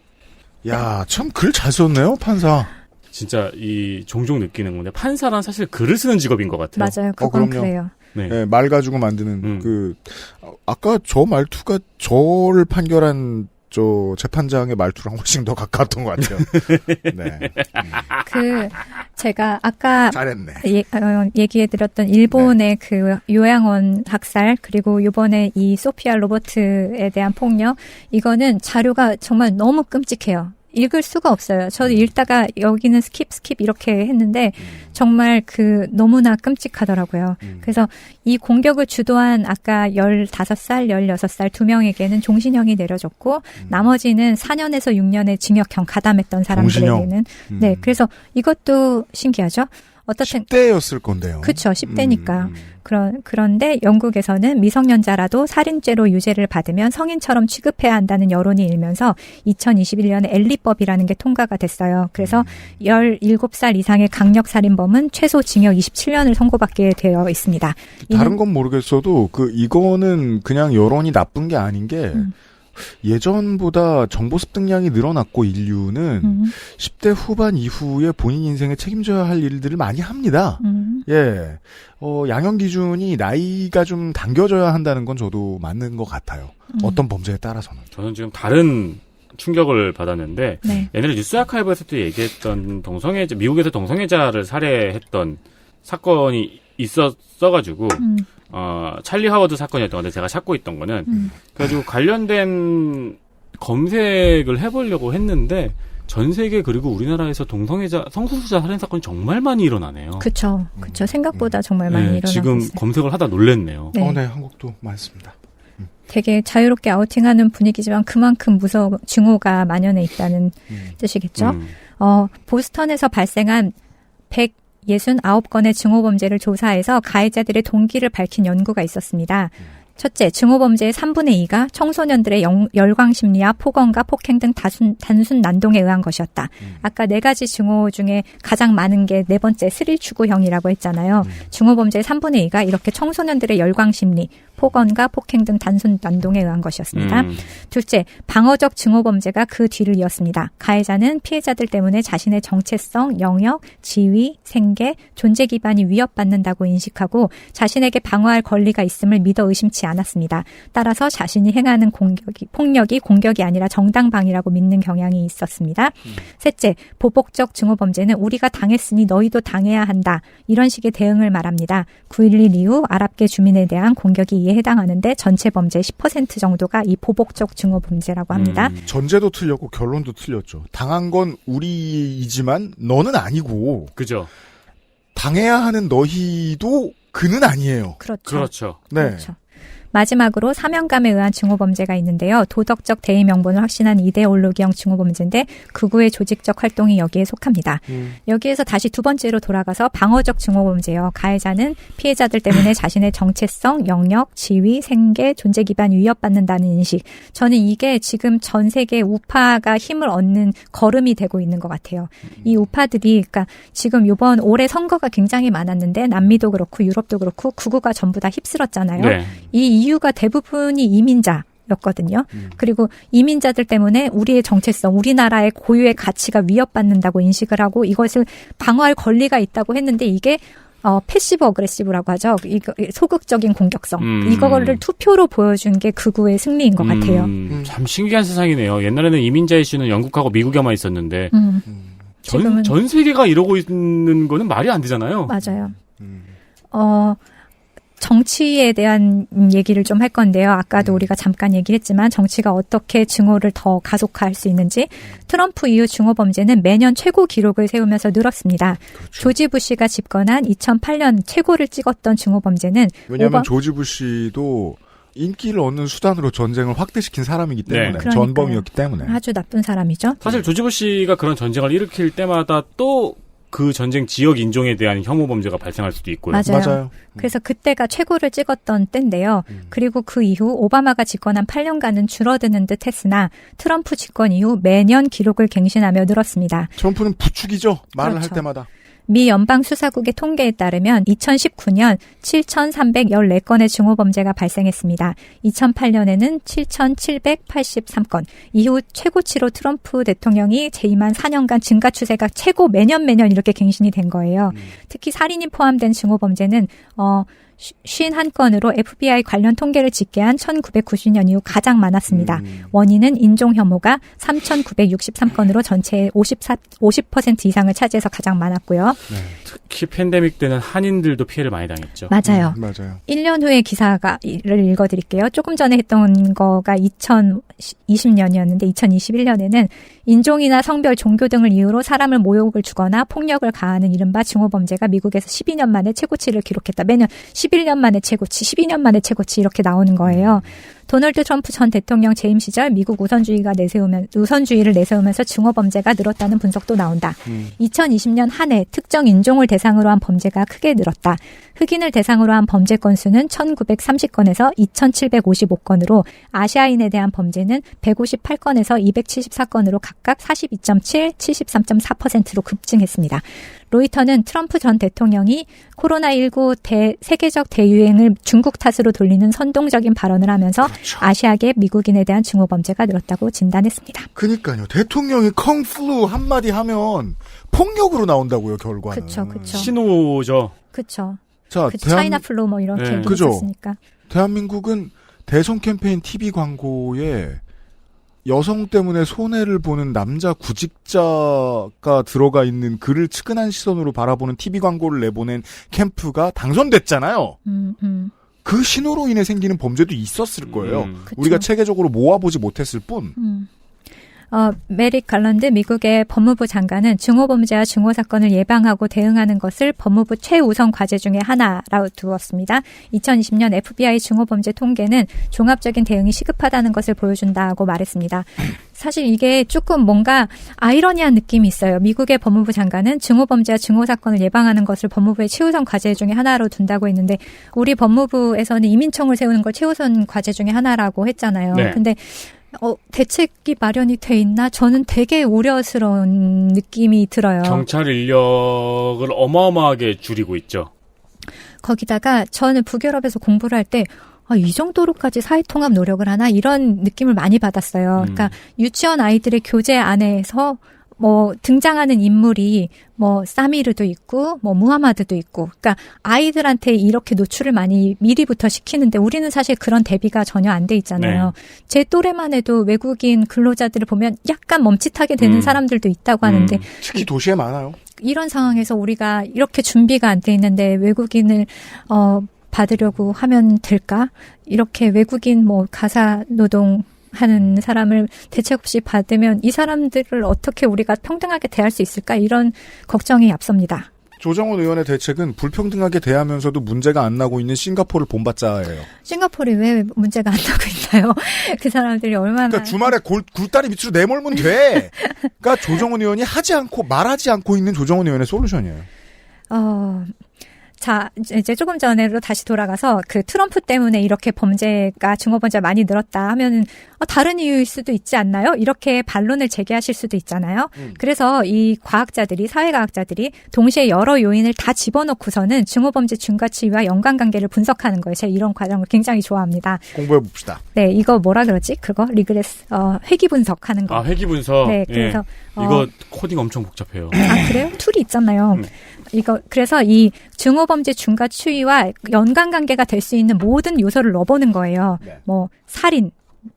야, 참 글 잘 썼네요, 판사. 진짜 종종 느끼는 건데 판사란 사실 글을 쓰는 직업인 것 같아요. 맞아요. 그건 그래요. 네. 예, 말 가지고 만드는 아까 저 말투가 저를 판결한 저 재판장의 말투랑 훨씬 더 가까웠던 것 같아요. 네. 제가 아까 잘했네. 얘기해드렸던 일본의 그 요양원 학살 그리고 이번에 이 소피아 로버트에 대한 폭력 이거는 자료가 정말 너무 끔찍해요. 읽을 수가 없어요. 저도 읽다가 여기는 스킵 이렇게 했는데 정말 너무나 끔찍하더라고요. 그래서 이 공격을 주도한 아까 15살, 16살 두 명에게는 종신형이 내려졌고 나머지는 4년에서 6년의 징역형 가담했던 사람들에게는 네, 그래서 이것도 신기하죠. 어떻든 10대였을 건데요. 그렇죠. 10대니까. 그런데 영국에서는 미성년자라도 살인죄로 유죄를 받으면 성인처럼 취급해야 한다는 여론이 일면서 2021년에 엘리법이라는 게 통과가 됐어요. 그래서 17살 이상의 강력살인범은 최소 징역 27년을 선고받게 되어 있습니다. 다른 건 모르겠어도 이거는 그냥 여론이 나쁜 게 아닌 게 예전보다 정보 습득량이 늘어났고 인류는 10대 후반 이후에 본인 인생에 책임져야 할 일들을 많이 합니다. 예. 양형 기준이 나이가 좀 당겨져야 한다는 건 저도 맞는 것 같아요. 어떤 범죄에 따라서는. 저는 지금 다른 충격을 받았는데 네. 옛날에 뉴스 아카이브에서도 얘기했던 미국에서 동성애자를 살해했던 사건이 있었어가지고 찰리 하워드 사건이었던 건데 제가 찾고 있던 거는 그래가지고 관련된 검색을 해보려고 했는데 전 세계 그리고 우리나라에서 성소수자 살인 사건이 정말 많이 일어나네요. 그렇죠. 생각보다 정말 많이 일어나고 지금 있어요. 검색을 하다 놀랬네요. 네. 네, 한국도 많습니다. 되게 자유롭게 아우팅하는 분위기지만 그만큼 증오가 만연해 있다는 뜻이겠죠. 보스턴에서 발생한 169건의 증오범죄를 조사해서 가해자들의 동기를 밝힌 연구가 있었습니다. 첫째, 증오범죄의 3분의 2가 청소년들의 열광심리와 폭언과 폭행 등 단순 난동에 의한 것이었다. 아까 4가지 증오 중에 가장 많은 게 4번째 스릴 추구형이라고 했잖아요. 증오범죄의 3분의 2가 이렇게 청소년들의 열광심리, 폭언과 폭행 등 단순 난동에 의한 것이었습니다. 둘째, 방어적 증오범죄가 그 뒤를 이었습니다. 가해자는 피해자들 때문에 자신의 정체성, 영역, 지위, 생계, 존재 기반이 위협받는다고 인식하고 자신에게 방어할 권리가 있음을 믿어 의심치 않았습니다. 따라서 자신이 행하는 폭력이 공격이 아니라 정당방위라고 믿는 경향이 있었습니다. 셋째, 보복적 증오범죄는 우리가 당했으니 너희도 당해야 한다. 이런 식의 대응을 말합니다. 9.11 이후 아랍계 주민에 대한 공격이 이에 해당하는데 전체 범죄의 10% 정도가 이 보복적 증오범죄라고 합니다. 전제도 틀렸고 결론도 틀렸죠. 당한 건 우리이지만 너는 아니고. 그죠. 당해야 하는 너희도 그는 아니에요. 그렇죠. 네. 그렇죠. 마지막으로 사명감에 의한 증오범죄가 있는데요. 도덕적 대의 명분을 확신한 이데올로기형 증오범죄인데 극우의 조직적 활동이 여기에 속합니다. 여기에서 다시 두 번째로 돌아가서 방어적 증오범죄요. 가해자는 피해자들 때문에 자신의 정체성, 영역, 지위, 생계, 존재 기반이 위협받는다는 인식. 저는 이게 지금 전 세계 우파가 힘을 얻는 걸음이 되고 있는 것 같아요. 이 우파들이 그러니까 지금 이번 올해 선거가 굉장히 많았는데 남미도 그렇고 유럽도 그렇고 극우가 전부 다 휩쓸었잖아요. 네. 이 이유가 대부분이 이민자였거든요. 그리고 이민자들 때문에 우리의 정체성, 우리나라의 고유의 가치가 위협받는다고 인식을 하고 이것을 방어할 권리가 있다고 했는데 이게 패시브 어그레시브라고 하죠. 이거 소극적인 공격성. 이거를 투표로 보여준 게 극우의 승리인 것 같아요. 참 신기한 세상이네요. 옛날에는 이민자 이슈는 영국하고 미국에만 있었는데 전 세계가 이러고 있는 거는 말이 안 되잖아요. 맞아요. 정치에 대한 얘기를 좀 할 건데요. 아까도 우리가 잠깐 얘기했지만 정치가 어떻게 증오를 더 가속화할 수 있는지 트럼프 이후 증오 범죄는 매년 최고 기록을 세우면서 늘었습니다. 그렇죠. 조지 부시가 집권한 2008년 최고를 찍었던 증오 범죄는 왜냐하면 조지 부시도 인기를 얻는 수단으로 전쟁을 확대시킨 사람이기 때문에 네. 전범이었기 때문에 아주 나쁜 사람이죠. 사실 조지 부시가 그런 전쟁을 일으킬 때마다 또 그 전쟁 지역 인종에 대한 혐오 범죄가 발생할 수도 있고요. 맞아요. 그래서 그때가 최고를 찍었던 때인데요. 그리고 그 이후 오바마가 집권한 8년간은 줄어드는 듯 했으나 트럼프 집권 이후 매년 기록을 갱신하며 늘었습니다. 트럼프는 부축이죠. 말을 그렇죠. 할 때마다. 미 연방수사국의 통계에 따르면 2019년 7,314건의 증오범죄가 발생했습니다. 2008년에는 7,783건. 이후 최고치로 트럼프 대통령이 재임한 4년간 증가 추세가 최고 매년 이렇게 갱신이 된 거예요. 특히 살인이 포함된 증오범죄는 51건으로 FBI 관련 통계를 집계한 1990년 이후 가장 많았습니다. 원인은 인종 혐오가 3,963건으로 전체의 50% 이상을 차지해서 가장 많았고요. 특히 팬데믹 때는 한인들도 피해를 많이 당했죠. 맞아요. 맞아요. 1년 후에 기사를 읽어드릴게요. 조금 전에 했던 거가 2020년이었는데 2021년에는 인종이나 성별, 종교 등을 이유로 사람을 모욕을 주거나 폭력을 가하는 이른바 증오범죄가 미국에서 12년 만에 최고치를 기록했다. 매년 11년 만에 최고치, 12년 만에 최고치 이렇게 나오는 거예요. 도널드 트럼프 전 대통령 재임 시절 미국 우선주의를 내세우면서 증오범죄가 늘었다는 분석도 나온다. 2020년 한 해 특정 인종을 대상으로 한 범죄가 크게 늘었다. 흑인을 대상으로 한 범죄 건수는 1930건에서 2755건으로 아시아인에 대한 범죄는 158건에서 274건으로 각각 42.7, 73.4%로 급증했습니다. 로이터는 트럼프 전 대통령이 코로나19 세계적 대유행을 중국 탓으로 돌리는 선동적인 발언을 하면서 그렇죠. 아시아계 미국인에 대한 증오범죄가 늘었다고 진단했습니다. 그러니까요. 대통령이 컹플루 한마디 하면 폭력으로 나온다고요, 결과는. 그렇죠. 신호죠. 그렇죠. 자, 차이나 플루 뭐 이렇게 얘기했으니까. 대한민국은 대선 캠페인 TV 광고에 여성 때문에 손해를 보는 남자 구직자가 들어가 있는 그를 측은한 시선으로 바라보는 TV 광고를 내보낸 캠프가 당선됐잖아요. 그 신호로 인해 생기는 범죄도 있었을 거예요. 우리가 체계적으로 모아보지 못했을 뿐. 메릭 갈란드 미국의 법무부 장관은 증오범죄와 증오사건을 예방하고 대응하는 것을 법무부 최우선 과제 중에 하나라고 두었습니다. 2020년 FBI 증오범죄 통계는 종합적인 대응이 시급하다는 것을 보여준다고 말했습니다. 사실 이게 조금 뭔가 아이러니한 느낌이 있어요. 미국의 법무부 장관은 증오범죄와 증오사건을 예방하는 것을 법무부의 최우선 과제 중에 하나로 둔다고 했는데 우리 법무부에서는 이민청을 세우는 걸 최우선 과제 중에 하나라고 했잖아요. 네. 근데 대책이 마련이 돼 있나? 저는 되게 우려스러운 느낌이 들어요. 경찰 인력을 어마어마하게 줄이고 있죠. 거기다가 저는 북유럽에서 공부를 할 때 이 정도로까지 사회통합 노력을 하나? 이런 느낌을 많이 받았어요. 그러니까 유치원 아이들의 교재 안에서 등장하는 인물이 사미르도 있고 무하마드도 있고, 그러니까 아이들한테 이렇게 노출을 많이 미리부터 시키는데 우리는 사실 그런 대비가 전혀 안 돼 있잖아요. 네. 제 또래만 해도 외국인 근로자들을 보면 약간 멈칫하게 되는 사람들도 있다고 하는데 특히 도시에 많아요. 이런 상황에서 우리가 이렇게 준비가 안 돼 있는데 외국인을 받으려고 하면 될까? 이렇게 외국인 가사 노동 하는 사람을 대책 없이 받으면 이 사람들을 어떻게 우리가 평등하게 대할 수 있을까? 이런 걱정이 앞섭니다. 조정원 의원의 대책은 불평등하게 대하면서도 문제가 안 나고 있는 싱가포르를 본받자예요. 싱가포르이 왜 문제가 안 나고 있나요? 그 사람들이 얼마나. 그러니까 주말에 굴다리 밑으로 내몰면 돼. 그러니까 조정원 의원이 말하지 않고 있는 조정원 의원의 솔루션이에요. 자, 이제 조금 전에로 다시 돌아가서 그 트럼프 때문에 이렇게 증오범죄가 많이 늘었다 하면은 다른 이유일 수도 있지 않나요? 이렇게 반론을 제기하실 수도 있잖아요. 그래서 이 사회과학자들이 동시에 여러 요인을 다 집어넣고서는 증오범죄 증가치와 연관관계를 분석하는 거예요. 제가 이런 과정을 굉장히 좋아합니다. 공부해 봅시다. 네, 이거 뭐라 그러지? 그거 리그레스 회귀 분석하는 거. 회귀 분석. 네, 그래서 이거 코딩 엄청 복잡해요. 그래요? 툴이 있잖아요. 그래서 이 증오범죄 증가 추이와 연관관계가 될 수 있는 모든 요소를 넣어보는 거예요. 네.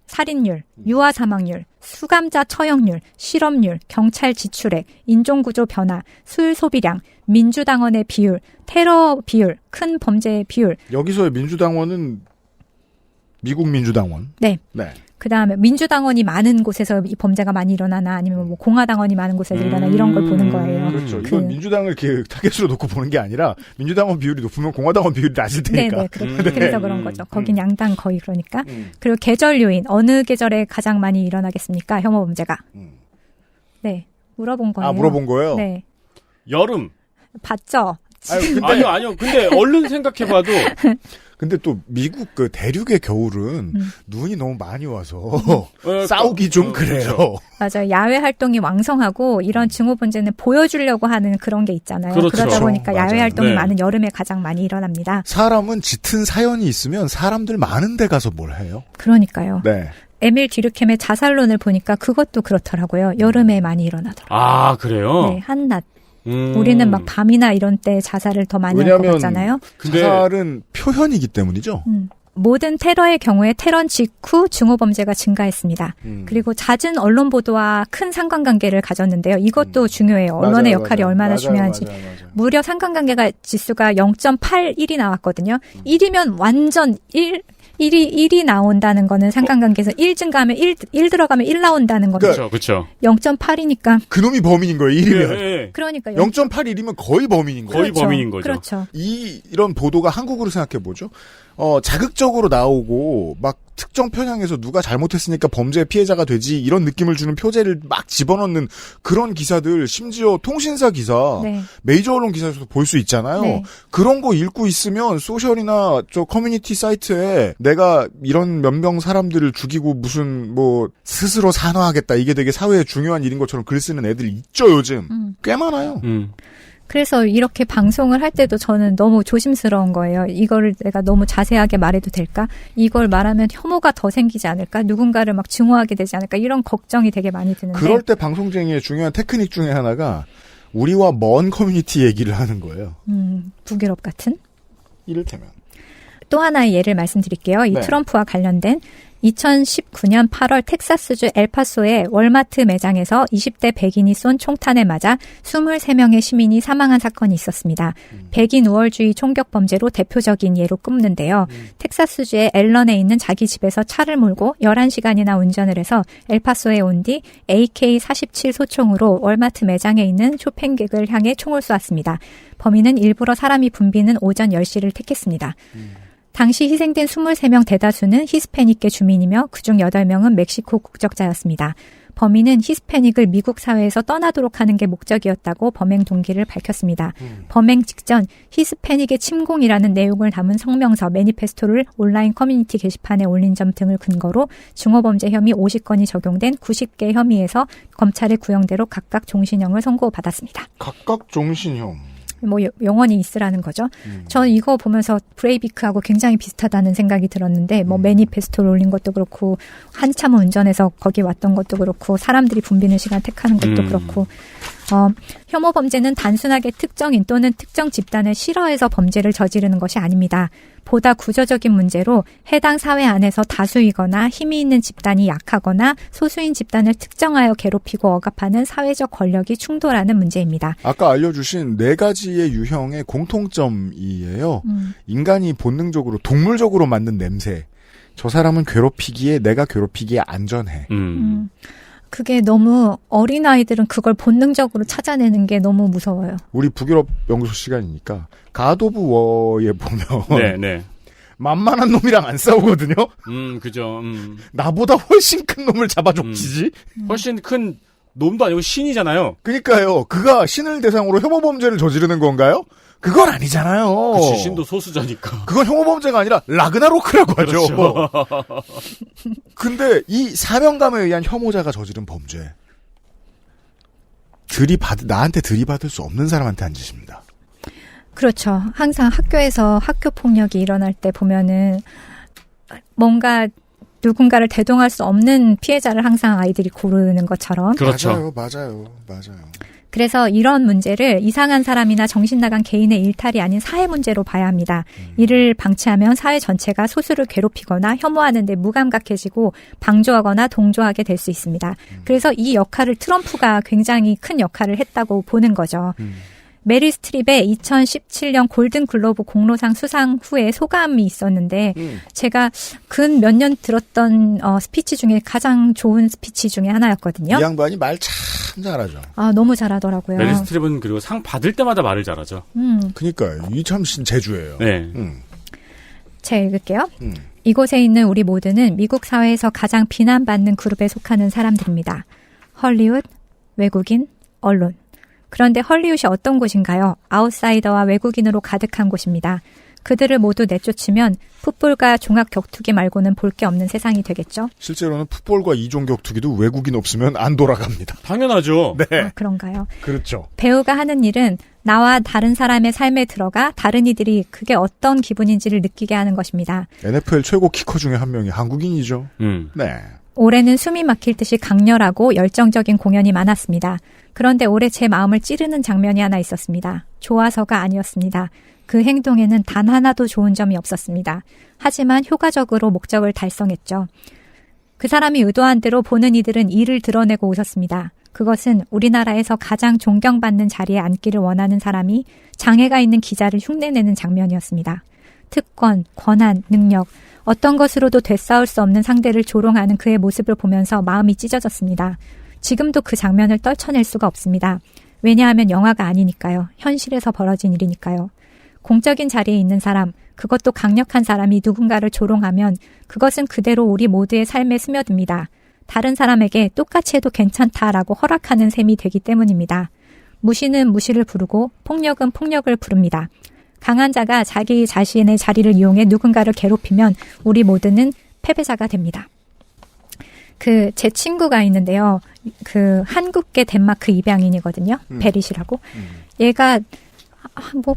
살인율, 유아 사망률, 수감자 처형률, 실업률, 경찰 지출액, 인종구조 변화, 술 소비량, 민주당원의 비율, 테러 비율, 큰 범죄 비율. 여기서의 민주당원은 미국 민주당원. 네. 그다음에 민주당원이 많은 곳에서 이 범죄가 많이 일어나나 아니면 공화당원이 많은 곳에서 일어나 이런 걸 보는 거예요. 그렇죠. 이건 민주당을 타겟으로 놓고 보는 게 아니라 민주당원 비율이 높으면 공화당원 비율이 낮을 테니까. 그래서 그런 거죠. 거긴 양당 거의 그러니까. 그리고 계절 요인. 어느 계절에 가장 많이 일어나겠습니까? 혐오 범죄가. 네. 물어본 거예요. 물어본 거예요? 네. 여름. 봤죠? 아니요. 근데 얼른 생각해봐도. 근데 또 미국 그 대륙의 겨울은 눈이 너무 많이 와서 싸우기 좀 그래요. 그렇죠. 맞아요. 야외 활동이 왕성하고 이런 증오범죄는 보여주려고 하는 그런 게 있잖아요. 그렇죠. 그러다 보니까 맞아요. 야외 활동이 많은 여름에 가장 많이 일어납니다. 사람은 짙은 사연이 있으면 사람들 많은 데 가서 뭘 해요? 그러니까요. 네. 에밀 디르켐의 자살론을 보니까 그것도 그렇더라고요. 여름에 많이 일어나더라고요. 그래요? 네, 한낮. 우리는 막 밤이나 이런 때 자살을 더 많이 할 것 같잖아요. 자살은 표현이기 때문이죠. 모든 테러의 경우에 테러 직후 중호범죄가 증가했습니다. 그리고 잦은 언론 보도와 큰 상관관계를 가졌는데요. 이것도 중요해요. 언론의 역할이 얼마나 중요한지. 무려 상관관계가 지수가 0.81이 나왔거든요. 1이면 완전 1이 나온다는 거는 상관관계에서 1 증가하면 1 들어가면 1 나온다는 거죠. 그렇죠. 0.8이니까. 그놈이 범인인 거예요, 1이면. 네. 그러니까요. 0.81이면 거의 범인인 거예요. 거의 범인인 거죠. 그렇죠. 이런 보도가 한국으로 생각해보죠. 자극적으로 나오고, 막 특정 편향에서 누가 잘못했으니까 범죄의 피해자가 되지, 이런 느낌을 주는 표제를 막 집어넣는 그런 기사들, 심지어 통신사 기사, 네. 메이저 언론 기사에서도 볼 수 있잖아요. 네. 그런 거 읽고 있으면 소셜이나 저 커뮤니티 사이트에 내가 이런 몇 명 사람들을 죽이고 무슨 스스로 산화하겠다, 이게 되게 사회에 중요한 일인 것처럼 글 쓰는 애들 있죠, 요즘. 꽤 많아요. 그래서 이렇게 방송을 할 때도 저는 너무 조심스러운 거예요. 이거를 내가 너무 자세하게 말해도 될까? 이걸 말하면 혐오가 더 생기지 않을까? 누군가를 막 증오하게 되지 않을까? 이런 걱정이 되게 많이 드는데. 그럴 때 방송쟁이의 중요한 테크닉 중에 하나가 우리와 먼 커뮤니티 얘기를 하는 거예요. 북유럽 같은? 이를테면. 또 하나의 예를 말씀드릴게요. 이 네. 트럼프와 관련된 2019년 8월 텍사스주 엘파소의 월마트 매장에서 20대 백인이 쏜 총탄에 맞아 23명의 시민이 사망한 사건이 있었습니다. 백인 우월주의 총격 범죄로 대표적인 예로 꼽는데요. 텍사스주의 앨런에 있는 자기 집에서 차를 몰고 11시간이나 운전을 해서 엘파소에 온 뒤 AK-47 소총으로 월마트 매장에 있는 쇼핑객을 향해 총을 쏘았습니다. 범인은 일부러 사람이 붐비는 오전 10시를 택했습니다. 당시 희생된 23명 대다수는 히스패닉계 주민이며 그중 8명은 멕시코 국적자였습니다. 범인은 히스패닉을 미국 사회에서 떠나도록 하는 게 목적이었다고 범행 동기를 밝혔습니다. 범행 직전 히스패닉의 침공이라는 내용을 담은 성명서 매니페스토를 온라인 커뮤니티 게시판에 올린 점 등을 근거로 중호범죄 혐의 50건이 적용된 90개 혐의에서 검찰의 구형대로 각각 종신형을 선고받았습니다. 각각 종신형. 영원히 있으라는 거죠. 저는 이거 보면서 브레이비크하고 굉장히 비슷하다는 생각이 들었는데 매니페스토를 올린 것도 그렇고 한참 운전해서 거기 왔던 것도 그렇고 사람들이 붐비는 시간 택하는 것도 그렇고 혐오 범죄는 단순하게 특정인 또는 특정 집단을 싫어해서 범죄를 저지르는 것이 아닙니다. 보다 구조적인 문제로 해당 사회 안에서 다수이거나 힘이 있는 집단이 약하거나 소수인 집단을 특정하여 괴롭히고 억압하는 사회적 권력이 충돌하는 문제입니다. 아까 알려주신 4가지의 유형의 공통점이에요. 인간이 본능적으로 동물적으로 만든 냄새. 저 사람은 괴롭히기에 내가 괴롭히기에 안전해. 그게 너무 어린아이들은 그걸 본능적으로 찾아내는 게 너무 무서워요. 우리 북유럽 연구소 시간이니까 갓 오브 워에 보면 네. 만만한 놈이랑 안 싸우거든요. 그죠. 나보다 훨씬 큰 놈을 잡아족치지. 훨씬 큰 놈도 아니고 신이잖아요. 그러니까요. 그가 신을 대상으로 혐오 범죄를 저지르는 건가요? 그건 아니잖아요. 그치, 신도 소수자니까. 그건 혐오 범죄가 아니라 라그나로크라고 하죠. 그렇죠. 근데 이 사명감에 의한 혐오자가 저지른 범죄. 나한테 들이받을 수 없는 사람한테 한 짓입니다. 그렇죠. 항상 학교에서 학교 폭력이 일어날 때 보면은 뭔가 누군가를 대동할 수 없는 피해자를 항상 아이들이 고르는 것처럼. 그렇죠. 맞아요. 그래서 이런 문제를 이상한 사람이나 정신 나간 개인의 일탈이 아닌 사회 문제로 봐야 합니다. 이를 방치하면 사회 전체가 소수를 괴롭히거나 혐오하는 데 무감각해지고 방조하거나 동조하게 될 수 있습니다. 그래서 이 역할을 트럼프가 굉장히 큰 역할을 했다고 보는 거죠. 메릴 스트립의 2017년 골든글로브 공로상 수상 후에 소감이 있었는데 제가 근 몇 년 들었던 스피치 중에 가장 좋은 스피치 중에 하나였거든요. 이 양반이 말 참 잘하죠. 너무 잘하더라고요. 메릴 스트립은 그리고 상 받을 때마다 말을 잘하죠. 그러니까요. 이 참 재주예요. 네. 제가 읽을게요. 이곳에 있는 우리 모두는 미국 사회에서 가장 비난받는 그룹에 속하는 사람들입니다. 헐리우드, 외국인, 언론. 그런데 헐리우드이 어떤 곳인가요? 아웃사이더와 외국인으로 가득한 곳입니다. 그들을 모두 내쫓으면 풋볼과 종합 격투기 말고는 볼 게 없는 세상이 되겠죠? 실제로는 풋볼과 이종 격투기도 외국인 없으면 안 돌아갑니다. 당연하죠. 네. 그런가요? 그렇죠. 배우가 하는 일은 나와 다른 사람의 삶에 들어가 다른 이들이 그게 어떤 기분인지를 느끼게 하는 것입니다. NFL 최고 키커 중에 한 명이 한국인이죠. 네. 올해는 숨이 막힐 듯이 강렬하고 열정적인 공연이 많았습니다. 그런데 올해 제 마음을 찌르는 장면이 하나 있었습니다. 좋아서가 아니었습니다. 그 행동에는 단 하나도 좋은 점이 없었습니다. 하지만 효과적으로 목적을 달성했죠. 그 사람이 의도한 대로 보는 이들은 이를 드러내고 웃었습니다. 그것은 우리나라에서 가장 존경받는 자리에 앉기를 원하는 사람이 장애가 있는 기자를 흉내내는 장면이었습니다. 특권, 권한, 능력, 어떤 것으로도 되싸울 수 없는 상대를 조롱하는 그의 모습을 보면서 마음이 찢어졌습니다. 지금도 그 장면을 떨쳐낼 수가 없습니다. 왜냐하면 영화가 아니니까요. 현실에서 벌어진 일이니까요. 공적인 자리에 있는 사람, 그것도 강력한 사람이 누군가를 조롱하면 그것은 그대로 우리 모두의 삶에 스며듭니다. 다른 사람에게 똑같이 해도 괜찮다라고 허락하는 셈이 되기 때문입니다. 무시는 무시를 부르고 폭력은 폭력을 부릅니다. 강한 자가 자기 자신의 자리를 이용해 누군가를 괴롭히면 우리 모두는 패배자가 됩니다. 제 친구가 있는데요. 한국계 덴마크 입양인이거든요. 베릿이라고. 얘가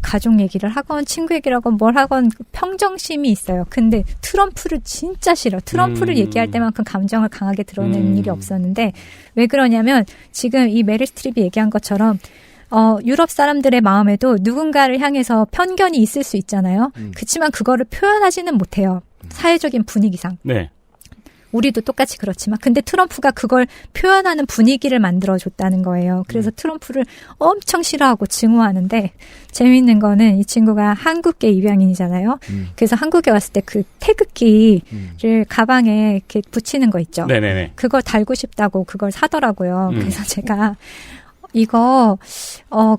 가족 얘기를 하건 친구 얘기를 하건 뭘 하건 평정심이 있어요. 근데 트럼프를 진짜 싫어. 트럼프를 얘기할 때만큼 감정을 강하게 드러내는 일이 없었는데 왜 그러냐면 지금 이 메릴 스트립이 얘기한 것처럼 유럽 사람들의 마음에도 누군가를 향해서 편견이 있을 수 있잖아요. 그치만 그거를 표현하지는 못해요. 사회적인 분위기상. 네. 우리도 똑같이 그렇지만 근데 트럼프가 그걸 표현하는 분위기를 만들어줬다는 거예요. 그래서 트럼프를 엄청 싫어하고 증오하는데 재미있는 거는 이 친구가 한국계 입양인이잖아요. 그래서 한국에 왔을 때 그 태극기를 가방에 이렇게 붙이는 거 있죠. 네네네. 그걸 달고 싶다고 그걸 사더라고요. 그래서 제가 이거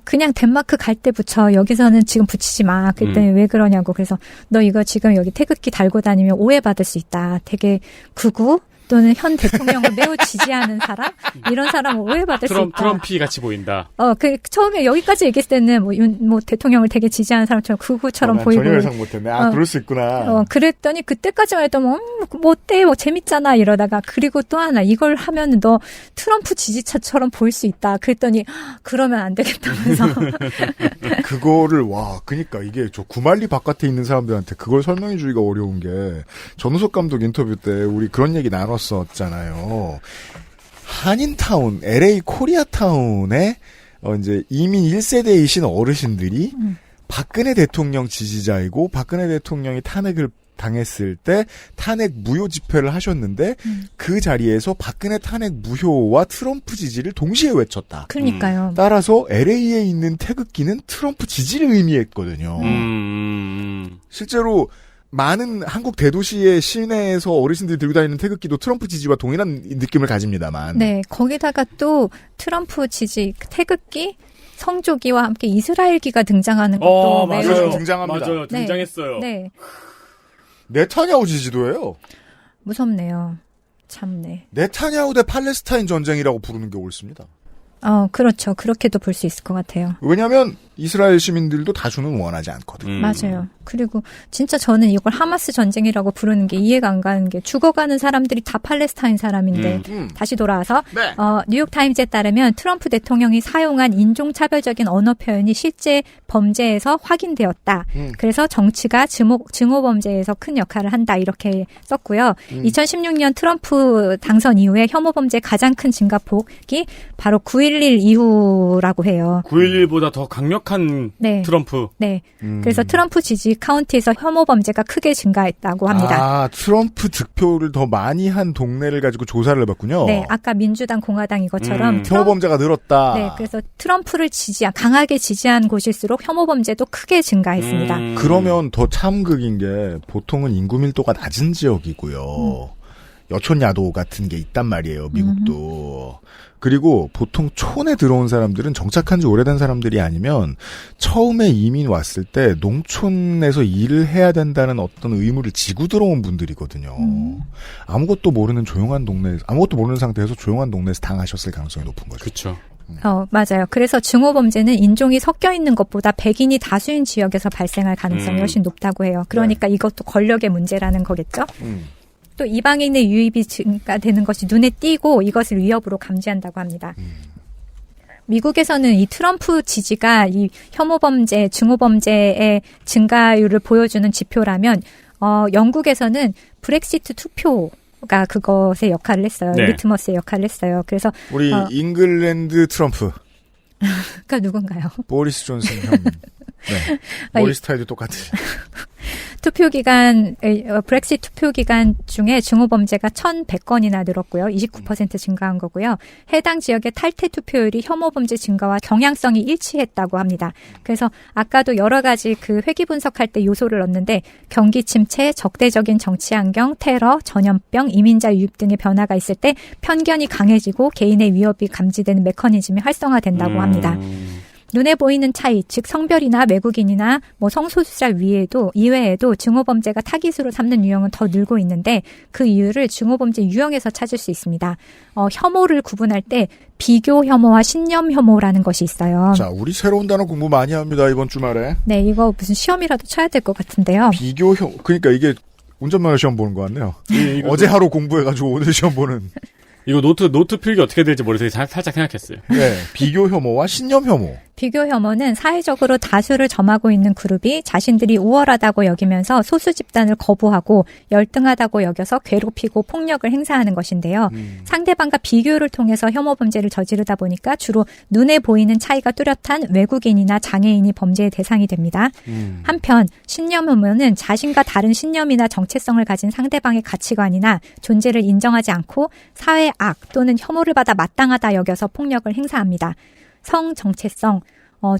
그냥 덴마크 갈 때 붙여. 여기서는 지금 붙이지 마. 그랬더니 왜 그러냐고. 그래서 너 이거 지금 여기 태극기 달고 다니면 오해받을 수 있다. 되게 극우 또는 현 대통령을 매우 지지하는 사람? 이런 사람은 오해받을 수 있다. 트럼피 같이 보인다. 처음에 여기까지 얘기했을 때는 뭐 대통령을 되게 지지하는 사람처럼 극우처럼 보이고. 전혀 예상 못했네. 그럴 수 있구나. 그랬더니 그때까지만 해도 뭐 어때? 뭐 재밌잖아. 이러다가 그리고 또 하나 이걸 하면 너 트럼프 지지자처럼 보일 수 있다. 그랬더니 그러면 안 되겠다면서. 그거를 그러니까 이게 저 구말리 바깥에 있는 사람들한테 그걸 설명해 주기가 어려운 게 전우석 감독 인터뷰 때 우리 그런 얘기 나눴었잖아요. 한인타운, LA 코리아타운에 이제 이민 1세대이신 어르신들이 박근혜 대통령 지지자이고 박근혜 대통령이 탄핵을 당했을 때 탄핵 무효 집회를 하셨는데 그 자리에서 박근혜 탄핵 무효와 트럼프 지지를 동시에 외쳤다. 그러니까요. 따라서 LA에 있는 태극기는 트럼프 지지를 의미했거든요. 실제로 많은 한국 대도시의 시내에서 어르신들이 들고 다니는 태극기도 트럼프 지지와 동일한 느낌을 가집니다만. 네, 거기다가 또 트럼프 지지 태극기, 성조기와 함께 이스라엘기가 등장하는 것도 맞아요. 등장합니다. 맞아요. 등장했어요. 네. 네타냐후 지지도예요. 무섭네요. 참네. 네타냐후 대 팔레스타인 전쟁이라고 부르는 게 옳습니다. 그렇죠. 그렇게도 볼 수 있을 것 같아요. 왜냐하면 이스라엘 시민들도 다수는 원하지 않거든. 맞아요. 그리고 진짜 저는 이걸 하마스 전쟁이라고 부르는 게 이해가 안 가는 게 죽어가는 사람들이 다 팔레스타인 사람인데 다시 돌아와서 네. 뉴욕타임즈에 따르면 트럼프 대통령이 사용한 인종차별적인 언어 표현이 실제 범죄에서 확인되었다. 그래서 정치가 증오범죄에서 큰 역할을 한다 이렇게 썼고요. 2016년 트럼프 당선 이후에 혐오범죄 가장 큰 증가폭이 바로 9.11 이후라고 해요. 9.11보다 더 강력한 트럼프. 네. 그래서 트럼프 지지 카운티에서 혐오 범죄가 크게 증가했다고 합니다. 트럼프 득표를 더 많이 한 동네를 가지고 조사를 해봤군요. 네. 아까 민주당, 공화당 이것처럼 혐오 범죄가 늘었다. 네. 그래서 트럼프를 강하게 지지한 곳일수록 혐오 범죄도 크게 증가했습니다. 그러면 더 참극인 게 보통은 인구 밀도가 낮은 지역이고요. 여촌야도 같은 게 있단 말이에요. 미국도. 그리고 보통 촌에 들어온 사람들은 정착한 지 오래된 사람들이 아니면 처음에 이민 왔을 때 농촌에서 일을 해야 된다는 어떤 의무를 지고 들어온 분들이거든요. 아무것도 모르는 조용한 동네, 아무것도 모르는 상태에서 조용한 동네에서 당하셨을 가능성이 높은 거죠. 그렇죠. 맞아요. 그래서 증오범죄는 인종이 섞여 있는 것보다 백인이 다수인 지역에서 발생할 가능성이 훨씬 높다고 해요. 그러니까 이것도 권력의 문제라는 거겠죠. 또 이방인의 유입이 증가되는 것이 눈에 띄고 이것을 위협으로 감지한다고 합니다. 미국에서는 이 트럼프 지지가 이 혐오범죄, 증오범죄의 증가율을 보여주는 지표라면 영국에서는 브렉시트 투표 트럼프가 그것의 역할을 했어요. 네. 리트머스의 역할을 했어요. 그래서 우리 잉글랜드 트럼프. 그러니까 누군가요? 보리스 존슨 형. 네. 머리 스타일도 똑같으시. 브렉시트 투표 기간 중에 증오범죄가 1,100건이나 늘었고요. 29% 증가한 거고요. 해당 지역의 탈퇴 투표율이 혐오범죄 증가와 경향성이 일치했다고 합니다. 그래서 아까도 여러 가지 그 회귀 분석할 때 요소를 넣는데 경기 침체, 적대적인 정치 환경, 테러, 전염병, 이민자 유입 등의 변화가 있을 때 편견이 강해지고 개인의 위협이 감지되는 메커니즘이 활성화된다고 합니다. 눈에 보이는 차이, 즉 성별이나 외국인이나 성소수자 이외에도 증오범죄가 타깃으로 삼는 유형은 더 늘고 있는데 그 이유를 증오범죄 유형에서 찾을 수 있습니다. 혐오를 구분할 때 비교 혐오와 신념 혐오라는 것이 있어요. 자, 우리 새로운 단어 공부 많이 합니다, 이번 주말에. 네, 이거 무슨 시험이라도 쳐야 될 것 같은데요. 비교 그러니까 이게 운전면허 시험 보는 것 같네요. 어제 하루 공부해가지고 오늘 시험 보는. 이거 노트 필기 어떻게 될지 머릿속에 살짝 생각했어요. 네, 비교 혐오와 신념 혐오. 비교 혐오는 사회적으로 다수를 점하고 있는 그룹이 자신들이 우월하다고 여기면서 소수 집단을 거부하고 열등하다고 여겨서 괴롭히고 폭력을 행사하는 것인데요. 상대방과 비교를 통해서 혐오 범죄를 저지르다 보니까 주로 눈에 보이는 차이가 뚜렷한 외국인이나 장애인이 범죄의 대상이 됩니다. 한편 신념 혐오는 자신과 다른 신념이나 정체성을 가진 상대방의 가치관이나 존재를 인정하지 않고 사회의 악 또는 혐오를 받아 마땅하다 여겨서 폭력을 행사합니다. 성, 정체성,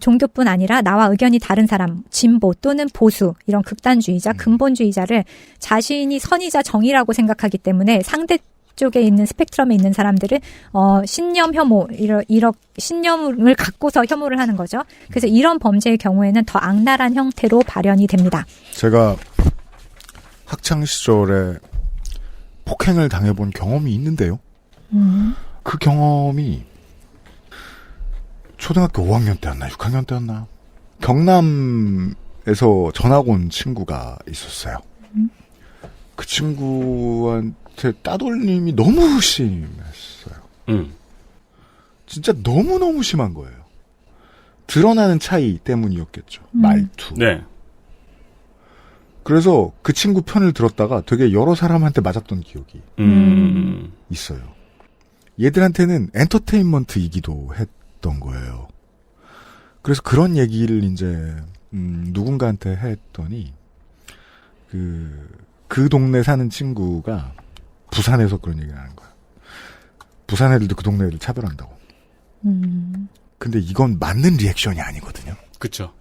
종교뿐 아니라 나와 의견이 다른 사람, 진보 또는 보수, 이런 극단주의자, 근본주의자를 자신이 선이자 정의라고 생각하기 때문에 상대 쪽에 있는 스펙트럼에 있는 사람들을 신념 혐오, 이런 신념을 갖고서 혐오를 하는 거죠. 그래서 이런 범죄의 경우에는 더 악랄한 형태로 발현이 됩니다. 제가 학창 시절에 폭행을 당해본 경험이 있는데요. 그 경험이 초등학교 5학년 때였나 6학년 때였나 경남에서 전학 온 친구가 있었어요. 그 친구한테 따돌림이 너무 심했어요. 진짜 너무너무 심한 거예요. 드러나는 차이 때문이었겠죠. 말투. 네. 그래서 그 친구 편을 들었다가 되게 여러 사람한테 맞았던 기억이 있어요. 얘들한테는 엔터테인먼트이기도 했던 거예요. 그래서 그런 얘기를 이제 누군가한테 했더니 그 동네 사는 친구가 부산에서 그런 얘기를 하는 거야. 부산 애들도 그 동네 애들 차별한다고. 근데 이건 맞는 리액션이 아니거든요. 그렇죠.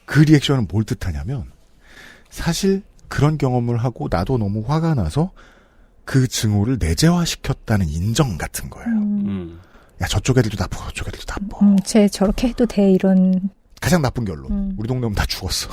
그 리액션은 뭘 뜻하냐면 사실 그런 경험을 하고 나도 너무 화가 나서 그 증오를 내재화시켰다는 인정 같은 거예요. 야, 저쪽 애들도 나쁘고 저쪽 애들도 나빠. 쟤 저렇게 해도 돼, 이런. 가장 나쁜 결론. 우리 동네 오면 다 죽었어.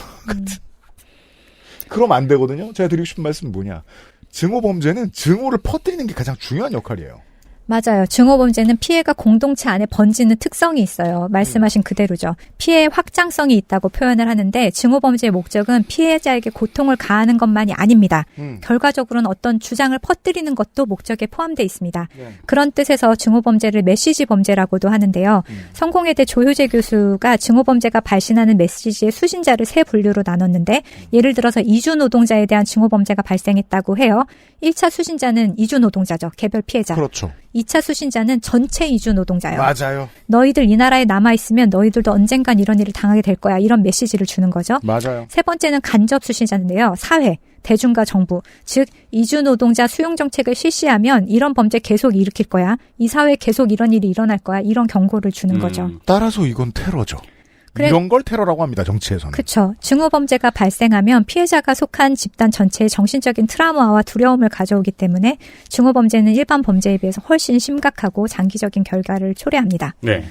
그럼 안 되거든요. 제가 드리고 싶은 말씀은 뭐냐. 증오범죄는 증오를 퍼뜨리는 게 가장 중요한 역할이에요. 맞아요. 증오범죄는 피해가 공동체 안에 번지는 특성이 있어요. 말씀하신 그대로죠. 피해의 확장성이 있다고 표현을 하는데 증오범죄의 목적은 피해자에게 고통을 가하는 것만이 아닙니다. 결과적으로는 어떤 주장을 퍼뜨리는 것도 목적에 포함되어 있습니다. 그런 뜻에서 증오범죄를 메시지 범죄라고도 하는데요. 성공회대 조효재 교수가 증오범죄가 발신하는 메시지의 수신자를 세 분류로 나눴는데 예를 들어서 이주노동자에 대한 증오범죄가 발생했다고 해요. 1차 수신자는 이주노동자죠. 개별 피해자. 그렇죠. 2차 수신자는 전체 이주 노동자예요. 맞아요. 너희들 이 나라에 남아있으면 너희들도 언젠간 이런 일을 당하게 될 거야. 이런 메시지를 주는 거죠. 맞아요. 세 번째는 간접 수신자인데요. 사회, 대중과 정부, 즉 이주 노동자 수용 정책을 실시하면 이런 범죄 계속 일으킬 거야. 이 사회에 계속 이런 일이 일어날 거야. 이런 경고를 주는 거죠. 따라서 이건 테러죠. 이런 걸 테러라고 합니다. 정치에서는. 그렇죠. 증오범죄가 발생하면 피해자가 속한 집단 전체의 정신적인 트라우마와 두려움을 가져오기 때문에 증오범죄는 일반 범죄에 비해서 훨씬 심각하고 장기적인 결과를 초래합니다. 네.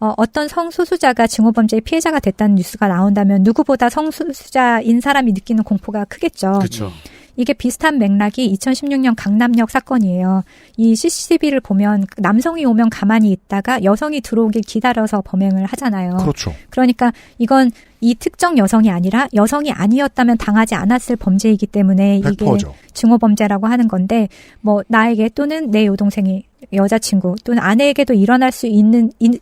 어떤 성소수자가 증오범죄의 피해자가 됐다는 뉴스가 나온다면 누구보다 성소수자인 사람이 느끼는 공포가 크겠죠. 그렇죠. 이게 비슷한 맥락이 2016년 강남역 사건이에요. 이 CCTV를 보면 남성이 오면 가만히 있다가 여성이 들어오길 기다려서 범행을 하잖아요. 그렇죠. 그러니까 이건 이 특정 여성이 아니라 여성이 아니었다면 당하지 않았을 범죄이기 때문에 이게 100%죠. 증오범죄라고 하는 건데 뭐 나에게 또는 내 여동생이 여자친구 또는 아내에게도 일어날 수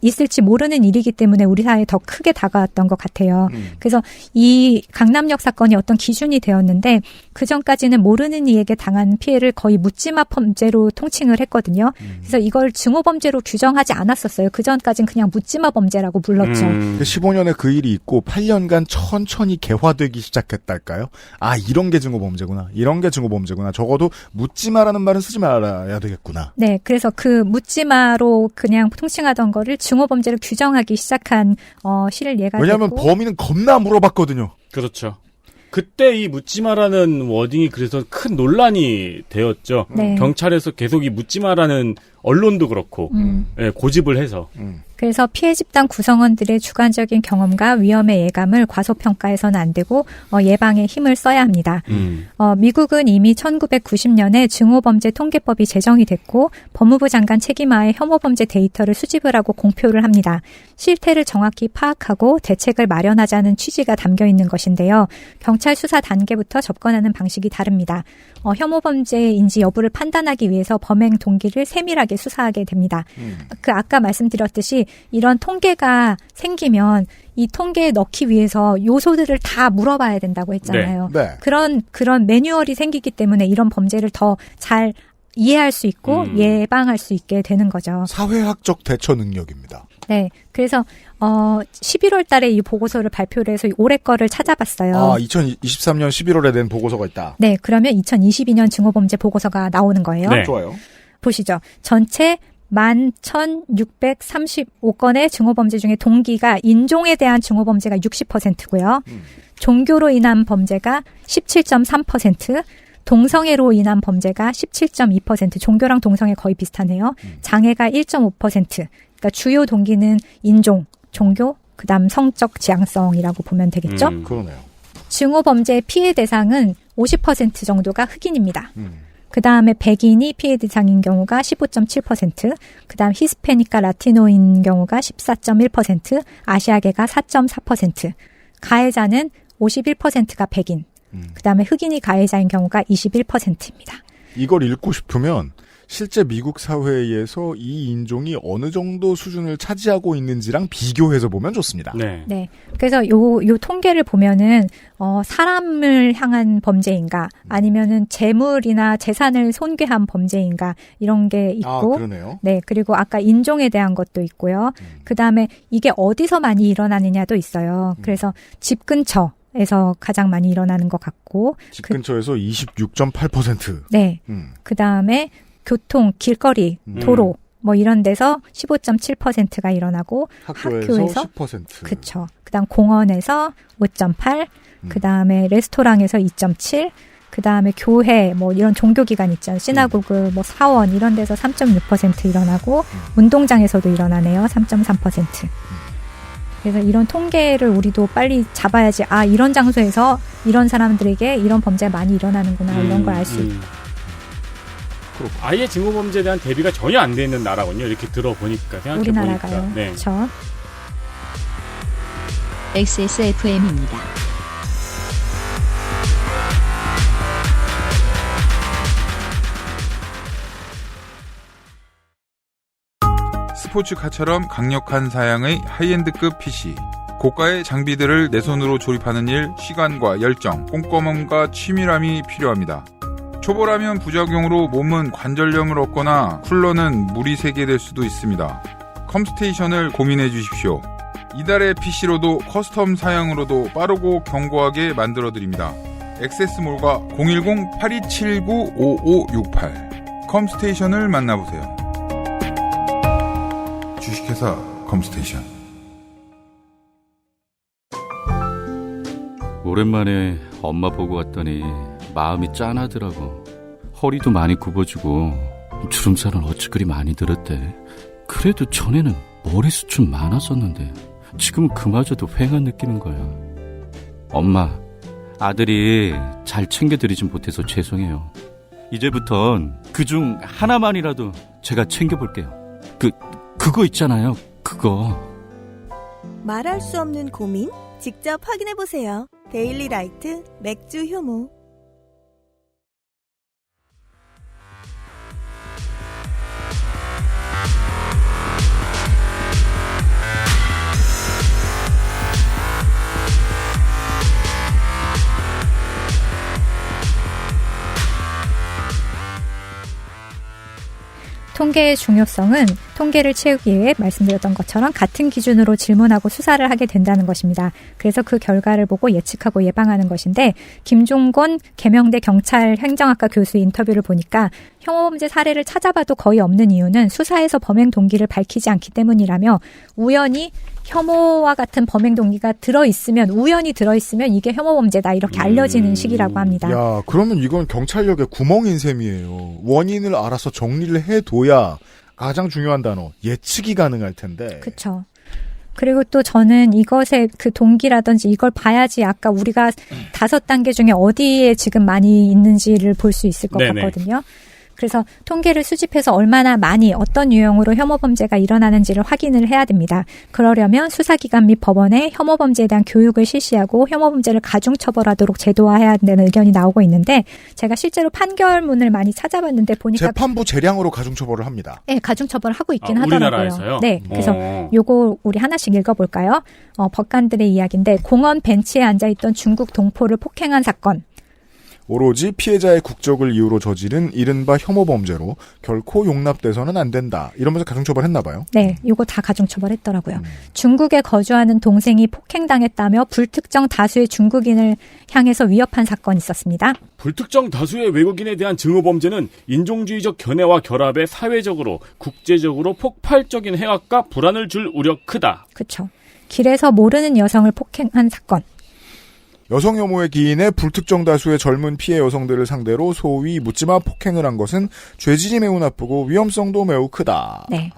있을지 모르는 일이기 때문에 우리 사회에 더 크게 다가왔던 것 같아요. 그래서 이 강남역 사건이 어떤 기준이 되었는데 그 전까지는 모르는 이에게 당한 피해를 거의 묻지마 범죄로 통칭을 했거든요. 그래서 이걸 증오범죄로 규정하지 않았었어요. 그 전까지는 그냥 묻지마 범죄라고 불렀죠. 15년에 그 일이 있고 8년간 천천히 개화되기 시작했달까요? 아, 이런 게 증오범죄구나. 이런 게 증오범죄구나. 적어도 묻지마라는 말은 쓰지 말아야 되겠구나. 네, 그래서 그 묻지마로 그냥 통칭하던 거를 증오범죄로 규정하기 시작한 시를 예가 왜냐하면 됐고. 범인은 겁나 물어봤거든요. 그렇죠. 그때 이 묻지마라는 워딩이 그래서 큰 논란이 되었죠. 네. 경찰에서 계속 이 묻지마라는 언론도 그렇고 고집을 해서. 그래서 피해 집단 구성원들의 주관적인 경험과 위험의 예감을 과소평가해서는 안 되고 예방에 힘을 써야 합니다. 미국은 이미 1990년에 증오범죄 통계법이 제정이 됐고 법무부 장관 책임하에 혐오범죄 데이터를 수집을 하고 공표를 합니다. 실태를 정확히 파악하고 대책을 마련하자는 취지가 담겨 있는 것인데요. 경찰 수사 단계부터 접근하는 방식이 다릅니다. 혐오범죄인지 여부를 판단하기 위해서 범행 동기를 세밀하게 수사하게 됩니다. 그 아까 말씀드렸듯이 이런 통계가 생기면 이 통계에 넣기 위해서 요소들을 다 물어봐야 된다고 했잖아요. 네. 네. 그런 매뉴얼이 생기기 때문에 이런 범죄를 더 잘 이해할 수 있고 예방할 수 있게 되는 거죠. 사회학적 대처 능력입니다. 네. 그래서 11월 달에 이 보고서를 발표를 해서 올해 거를 찾아봤어요. 아, 2023년 11월에 낸 보고서가 있다. 네. 그러면 2022년 증오범죄 보고서가 나오는 거예요. 네. 좋아요. 보시죠. 전체 11,635건의 증오범죄 중에 동기가 인종에 대한 증오범죄가 60%고요. 종교로 인한 범죄가 17.3%, 동성애로 인한 범죄가 17.2%, 종교랑 동성애 거의 비슷하네요. 장애가 1.5%, 그러니까 주요 동기는 인종, 종교, 그다음 성적 지향성이라고 보면 되겠죠. 그러네요. 증오범죄의 피해 대상은 50% 정도가 흑인입니다. 그 다음에 백인이 피해 대상인 경우가 15.7%, 그 다음 히스패닉과 라티노인 경우가 14.1%, 아시아계가 4.4%, 가해자는 51%가 백인, 그 다음에 흑인이 가해자인 경우가 21%입니다. 이걸 읽고 싶으면 실제 미국 사회에서 이 인종이 어느 정도 수준을 차지하고 있는지랑 비교해서 보면 좋습니다. 네. 네. 그래서 요 통계를 보면은, 사람을 향한 범죄인가, 아니면은 재물이나 재산을 손괴한 범죄인가, 이런 게 있고. 아, 그러네요. 네. 그리고 아까 인종에 대한 것도 있고요. 그 다음에 이게 어디서 많이 일어나느냐도 있어요. 그래서 집 근처에서 가장 많이 일어나는 것 같고. 집 근처에서 26.8%. 네. 그 다음에 교통, 길거리, 도로, 뭐 이런 데서 15.7%가 일어나고 학교에서 10%. 그렇죠. 그다음 공원에서 5.8, 그다음에 레스토랑에서 2.7, 그다음에 교회 뭐 이런 종교 기관 있잖아요. 시나고그 뭐 사원 이런 데서 3.6% 일어나고 운동장에서도 일어나네요. 3.3%. 그래서 이런 통계를 우리도 빨리 잡아야지. 아, 이런 장소에서 이런 사람들에게 이런 범죄가 많이 일어나는구나. 이런 걸 알 수 있다. 아예 증오범죄에 대한 대비가 전혀 안 돼 있는 나라군요. 이렇게 들어보니까 생각해보니까. 우리나라가요. 네. 그렇죠. XSFM입니다. 스포츠카처럼 강력한 사양의 하이엔드급 PC. 고가의 장비들을 내 손으로 조립하는 일, 시간과 열정, 꼼꼼함과 치밀함이 필요합니다. 초보라면 부작용으로 몸은 관절염을 얻거나 쿨러는 물이 새게 될 수도 있습니다. 컴스테이션을 고민해 주십시오. 이달의 PC로도 커스텀 사양으로도 빠르고 견고하게 만들어드립니다. 액세스몰과 010-8279-5568 컴스테이션을 만나보세요. 주식회사 컴스테이션. 오랜만에 엄마 보고 왔더니 마음이 짠하더라고. 허리도 많이 굽어지고 주름살은 어찌 그리 많이 들었대. 그래도 전에는 머리숱 많았었는데 지금은 그마저도 휑한 느낌인 거야. 엄마, 아들이 잘 챙겨드리진 못해서 죄송해요. 이제부턴 그중 하나만이라도 제가 챙겨볼게요. 그거 있잖아요. 그거. 말할 수 없는 고민? 직접 확인해보세요. 데일리라이트 맥주 효모. 통계의 중요성은 통계를 채우기 위해 말씀드렸던 것처럼 같은 기준으로 질문하고 수사를 하게 된다는 것입니다. 그래서 그 결과를 보고 예측하고 예방하는 것인데 김종건 계명대 경찰 행정학과 교수 인터뷰를 보니까 혐오범죄 사례를 찾아봐도 거의 없는 이유는 수사에서 범행 동기를 밝히지 않기 때문이라며 우연히 혐오와 같은 범행 동기가 우연히 들어있으면 이게 혐오범죄다 이렇게 알려지는 시기라고 합니다. 야, 그러면 이건 경찰력의 구멍인 셈이에요. 원인을 알아서 정리를 해둬야 가장 중요한 단어 예측이 가능할 텐데. 그렇죠. 그리고 또 저는 이것의 그 동기라든지 이걸 봐야지 아까 우리가 5단계 중에 어디에 지금 많이 있는지를 볼 수 있을 것 같거든요. 그래서 통계를 수집해서 얼마나 많이 어떤 유형으로 혐오범죄가 일어나는지를 확인을 해야 됩니다. 그러려면 수사기관 및 법원에 혐오범죄에 대한 교육을 실시하고 혐오범죄를 가중처벌하도록 제도화해야 한다는 의견이 나오고 있는데 제가 실제로 판결문을 많이 찾아봤는데 보니까 재판부 재량으로 가중처벌을 합니다. 네, 가중처벌을 하고 있긴 하더라고요. 우리나라에서요? 네, 그래서 요거 우리 하나씩 읽어볼까요? 법관들의 이야기인데 공원 벤치에 앉아있던 중국 동포를 폭행한 사건. 오로지 피해자의 국적을 이유로 저지른 이른바 혐오범죄로 결코 용납돼서는 안 된다. 이러면서 가중처벌했나 봐요. 네, 이거 다 가중처벌했더라고요. 중국에 거주하는 동생이 폭행당했다며 불특정 다수의 중국인을 향해서 위협한 사건이 있었습니다. 불특정 다수의 외국인에 대한 증오범죄는 인종주의적 견해와 결합에 사회적으로, 국제적으로 폭발적인 해악과 불안을 줄 우려 크다. 그렇죠. 길에서 모르는 여성을 폭행한 사건. 여성 혐오의 기인에 불특정 다수의 젊은 피해 여성들을 상대로 소위 묻지마 폭행을 한 것은 죄질이 매우 나쁘고 위험성도 매우 크다. 네.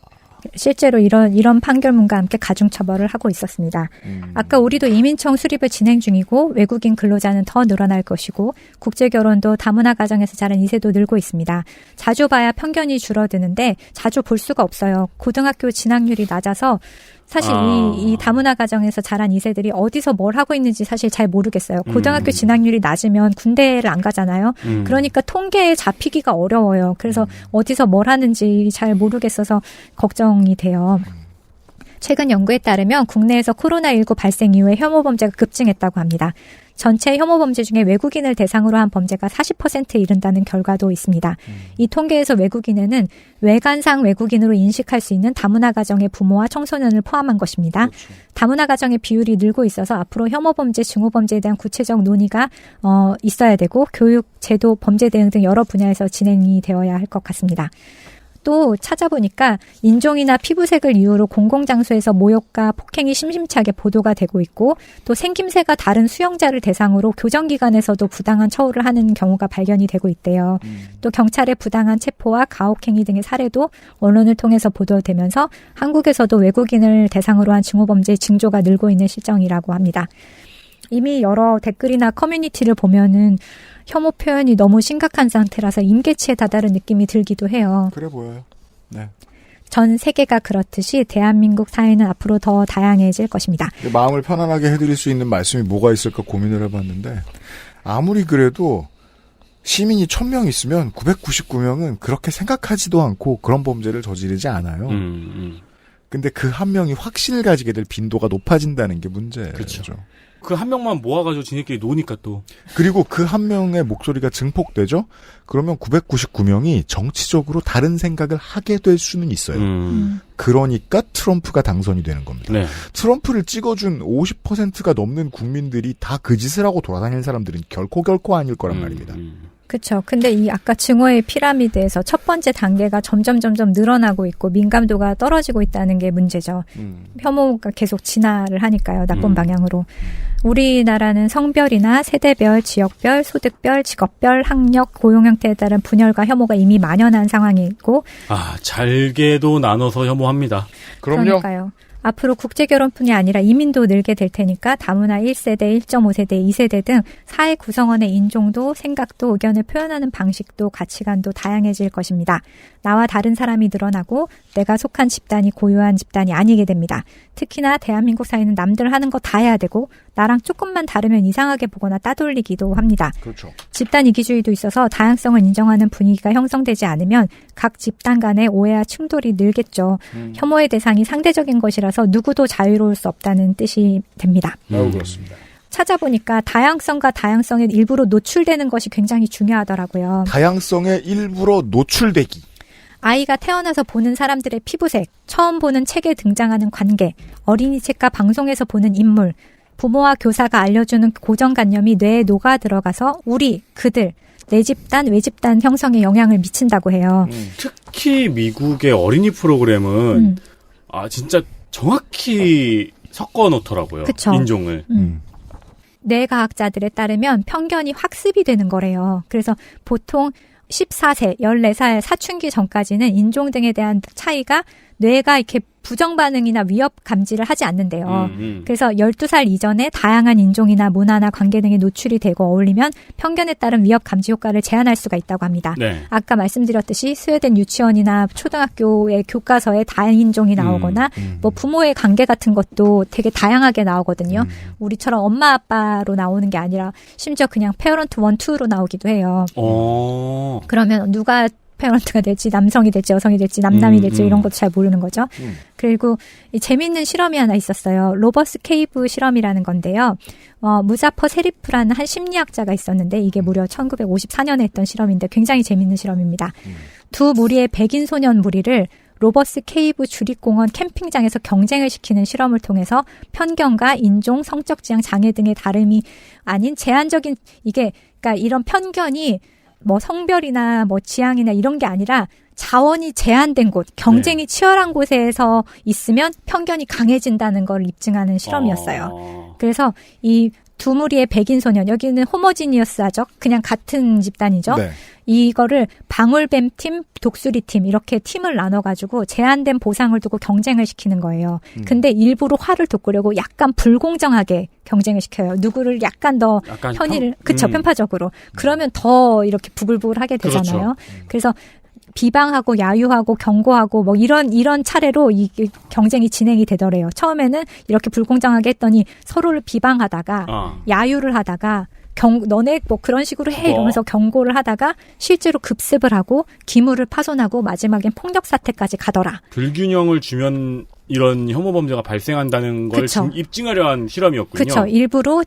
실제로 이런 판결문과 함께 가중처벌을 하고 있었습니다. 아까 우리도 이민청 수립을 진행 중이고 외국인 근로자는 더 늘어날 것이고 국제결혼도 다문화 가정에서 자란 2세도 늘고 있습니다. 자주 봐야 편견이 줄어드는데 자주 볼 수가 없어요. 고등학교 진학률이 낮아서 사실 이 다문화 가정에서 자란 2세들이 어디서 뭘 하고 있는지 사실 잘 모르겠어요. 고등학교 진학률이 낮으면 군대를 안 가잖아요. 그러니까 통계에 잡히기가 어려워요. 그래서 어디서 뭘 하는지 잘 모르겠어서 걱정이 돼요. 최근 연구에 따르면 국내에서 코로나19 발생 이후에 혐오범죄가 급증했다고 합니다. 전체 혐오범죄 중에 외국인을 대상으로 한 범죄가 40%에 이른다는 결과도 있습니다. 이 통계에서 외국인에는 외관상 외국인으로 인식할 수 있는 다문화 가정의 부모와 청소년을 포함한 것입니다. 그렇죠. 다문화 가정의 비율이 늘고 있어서 앞으로 혐오범죄, 증오범죄에 대한 구체적 논의가 있어야 되고 교육, 제도, 범죄 대응 등 여러 분야에서 진행이 되어야 할 것 같습니다. 또 찾아보니까 인종이나 피부색을 이유로 공공장소에서 모욕과 폭행이 심심찮게 보도가 되고 있고 또 생김새가 다른 수용자를 대상으로 교정기관에서도 부당한 처우를 하는 경우가 발견이 되고 있대요. 또 경찰의 부당한 체포와 가혹행위 등의 사례도 언론을 통해서 보도되면서 한국에서도 외국인을 대상으로 한 증오범죄의 징조가 늘고 있는 실정이라고 합니다. 이미 여러 댓글이나 커뮤니티를 보면은 혐오 표현이 너무 심각한 상태라서 임계치에 다다른 느낌이 들기도 해요. 그래 보여요. 네. 전 세계가 그렇듯이 대한민국 사회는 앞으로 더 다양해질 것입니다. 마음을 편안하게 해드릴 수 있는 말씀이 뭐가 있을까 고민을 해봤는데 아무리 그래도 시민이 1000명 있으면 999명은 그렇게 생각하지도 않고 그런 범죄를 저지르지 않아요. 근데 그 한 명이 확신을 가지게 될 빈도가 높아진다는 게 문제죠. 그렇죠. 그 한 명만 모아가지고 지네끼리 노니까 또. 그리고 그 한 명의 목소리가 증폭되죠? 그러면 999명이 정치적으로 다른 생각을 하게 될 수는 있어요. 그러니까 트럼프가 당선이 되는 겁니다. 네. 트럼프를 찍어준 50%가 넘는 국민들이 다 그 짓을 하고 돌아다니는 사람들은 결코 아닐 거란 말입니다. 그렇죠. 근데 이 아까 증오의 피라미드에서 첫 번째 단계가 점점 늘어나고 있고 민감도가 떨어지고 있다는 게 문제죠. 혐오가 계속 진화를 하니까요. 나쁜 방향으로. 우리나라는 성별이나 세대별, 지역별, 소득별, 직업별, 학력, 고용 형태에 따른 분열과 혐오가 이미 만연한 상황이고 잘게도 나눠서 혐오합니다. 그러니까요. 앞으로 국제결혼뿐이 아니라 이민도 늘게 될 테니까 다문화 1세대, 1.5세대, 2세대 등 사회 구성원의 인종도 생각도 의견을 표현하는 방식도 가치관도 다양해질 것입니다. 나와 다른 사람이 늘어나고 내가 속한 집단이 고유한 집단이 아니게 됩니다. 특히나 대한민국 사회는 남들 하는 거 다 해야 되고 나랑 조금만 다르면 이상하게 보거나 따돌리기도 합니다. 그렇죠. 집단 이기주의도 있어서 다양성을 인정하는 분위기가 형성되지 않으면 각 집단 간의 오해와 충돌이 늘겠죠. 혐오의 대상이 상대적인 것이라서 누구도 자유로울 수 없다는 뜻이 됩니다. 그렇습니다. 찾아보니까 다양성과 다양성의 일부로 노출되는 것이 굉장히 중요하더라고요. 다양성에 일부러 노출되기. 아이가 태어나서 보는 사람들의 피부색, 처음 보는 책에 등장하는 관계, 어린이 책과 방송에서 보는 인물, 부모와 교사가 알려주는 고정관념이 뇌에 녹아 들어가서 우리, 그들, 내 집단, 외집단 형성에 영향을 미친다고 해요. 특히 미국의 어린이 프로그램은 진짜 정확히 섞어 놓더라고요. 그쵸. 인종을. 뇌과학자들에 따르면 편견이 학습이 되는 거래요. 그래서 보통 14세, 14살 사춘기 전까지는 인종 등에 대한 차이가 뇌가 이렇게 부정 반응이나 위협 감지를 하지 않는데요. 그래서 12살 이전에 다양한 인종이나 문화나 관계 등에 노출이 되고 어울리면 편견에 따른 위협 감지 효과를 제한할 수가 있다고 합니다. 네. 아까 말씀드렸듯이 스웨덴 유치원이나 초등학교의 교과서에 다인종이 나오거나 뭐 부모의 관계 같은 것도 되게 다양하게 나오거든요. 우리처럼 엄마 아빠로 나오는 게 아니라 심지어 그냥 페어런트 1, 2로 나오기도 해요. 그러면 누가 페어런트가 될지 남성이 될지 여성이 될지 남남이 될지 이런 것도 잘 모르는 거죠. 그리고 이 재미있는 실험이 하나 있었어요. 로버스 케이브 실험이라는 건데요. 무자퍼 세리프라는 한 심리학자가 있었는데 이게 무려 1954년에 했던 실험인데 굉장히 재미있는 실험입니다. 두 무리의 백인 소년 무리를 로버스 케이브 주립공원 캠핑장에서 경쟁을 시키는 실험을 통해서 편견과 인종, 성적 지향 장애 등의 다름이 아닌 제한적인 그러니까 이런 편견이 뭐 성별이나 뭐 지향이나 이런 게 아니라 자원이 제한된 곳, 경쟁이 치열한 곳에서 있으면 편견이 강해진다는 걸 입증하는 실험이었어요. 그래서 이 두 무리의 백인 소년, 여기는 호모지니어스하죠. 그냥 같은 집단이죠. 네. 이거를 방울뱀 팀, 독수리 팀 이렇게 팀을 나눠가지고 제한된 보상을 두고 경쟁을 시키는 거예요. 근데 일부러 화를 돋구려고 약간 불공정하게 경쟁을 시켜요. 누구를 약간 더 편파적으로. 그러면 더 이렇게 부글부글하게 되잖아요. 그렇죠. 그래서 비방하고 야유하고 경고하고 뭐 이런 차례로 이 경쟁이 진행이 되더래요. 처음에는 이렇게 불공정하게 했더니 서로를 비방하다가 야유를 하다가 너네 뭐 그런 식으로 해 이러면서 경고를 하다가 실제로 급습을 하고 기물을 파손하고 마지막엔 폭력 사태까지 가더라. 불균형을 주면 이런 혐오 범죄가 발생한다는 걸 입증하려 한 실험이었군요. 그렇죠. 일부러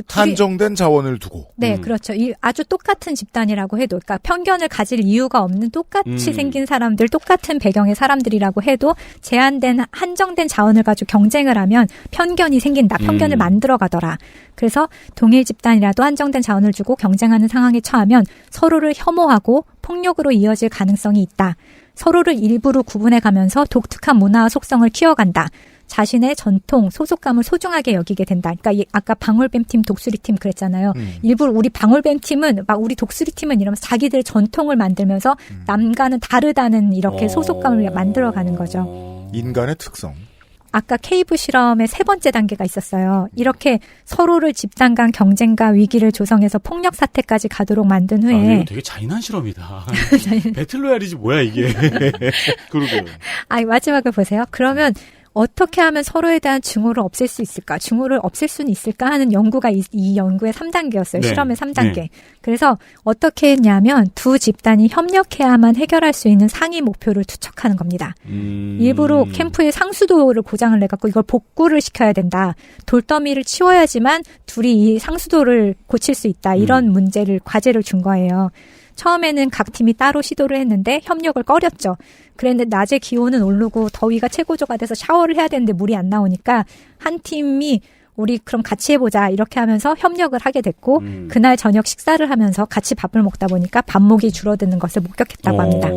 한정된 자원을 두고. 네, 그렇죠. 아주 똑같은 집단이라고 해도, 그러니까 편견을 가질 이유가 없는 똑같이 생긴 사람들, 똑같은 배경의 사람들이라고 해도 제한된 한정된 자원을 가지고 경쟁을 하면 편견이 생긴다. 편견을 만들어가더라. 그래서 동일 집단이라도 한정된 자원을 주고 경쟁하는 상황에 처하면 서로를 혐오하고 폭력으로 이어질 가능성이 있다. 서로를 일부러 구분해가면서 독특한 문화와 속성을 키워간다. 자신의 전통, 소속감을 소중하게 여기게 된다. 그러니까 아까 방울뱀 팀, 독수리 팀 그랬잖아요. 일부러 우리 방울뱀 팀은 막 우리 독수리 팀은 이러면서 자기들 전통을 만들면서 남과는 다르다는 이렇게 소속감을 만들어가는 거죠. 인간의 특성. 아까 케이브 실험의 3번째 단계가 있었어요. 이렇게 서로를 집단 간 경쟁과 위기를 조성해서 폭력 사태까지 가도록 만든 후에. 이거 되게 잔인한 실험이다. 배틀로얄이지 뭐야 이게. 그러게요. 마지막을 보세요. 그러면 어떻게 하면 서로에 대한 증오를 없앨 수 있을까? 증오를 없앨 수는 있을까? 하는 연구가 이 연구의 3단계였어요. 네. 실험의 3단계. 네. 그래서 어떻게 했냐면 두 집단이 협력해야만 해결할 수 있는 상위 목표를 투척하는 겁니다. 일부러 캠프의 상수도를 고장을 내갖고 이걸 복구를 시켜야 된다. 돌더미를 치워야지만 둘이 이 상수도를 고칠 수 있다. 이런 과제를 준 거예요. 처음에는 각 팀이 따로 시도를 했는데 협력을 꺼렸죠. 그랬는데 낮에 기온은 오르고 더위가 최고조가 돼서 샤워를 해야 되는데 물이 안 나오니까 한 팀이 우리 그럼 같이 해보자 이렇게 하면서 협력을 하게 됐고 그날 저녁 식사를 하면서 같이 밥을 먹다 보니까 밥목이 줄어드는 것을 목격했다고 합니다.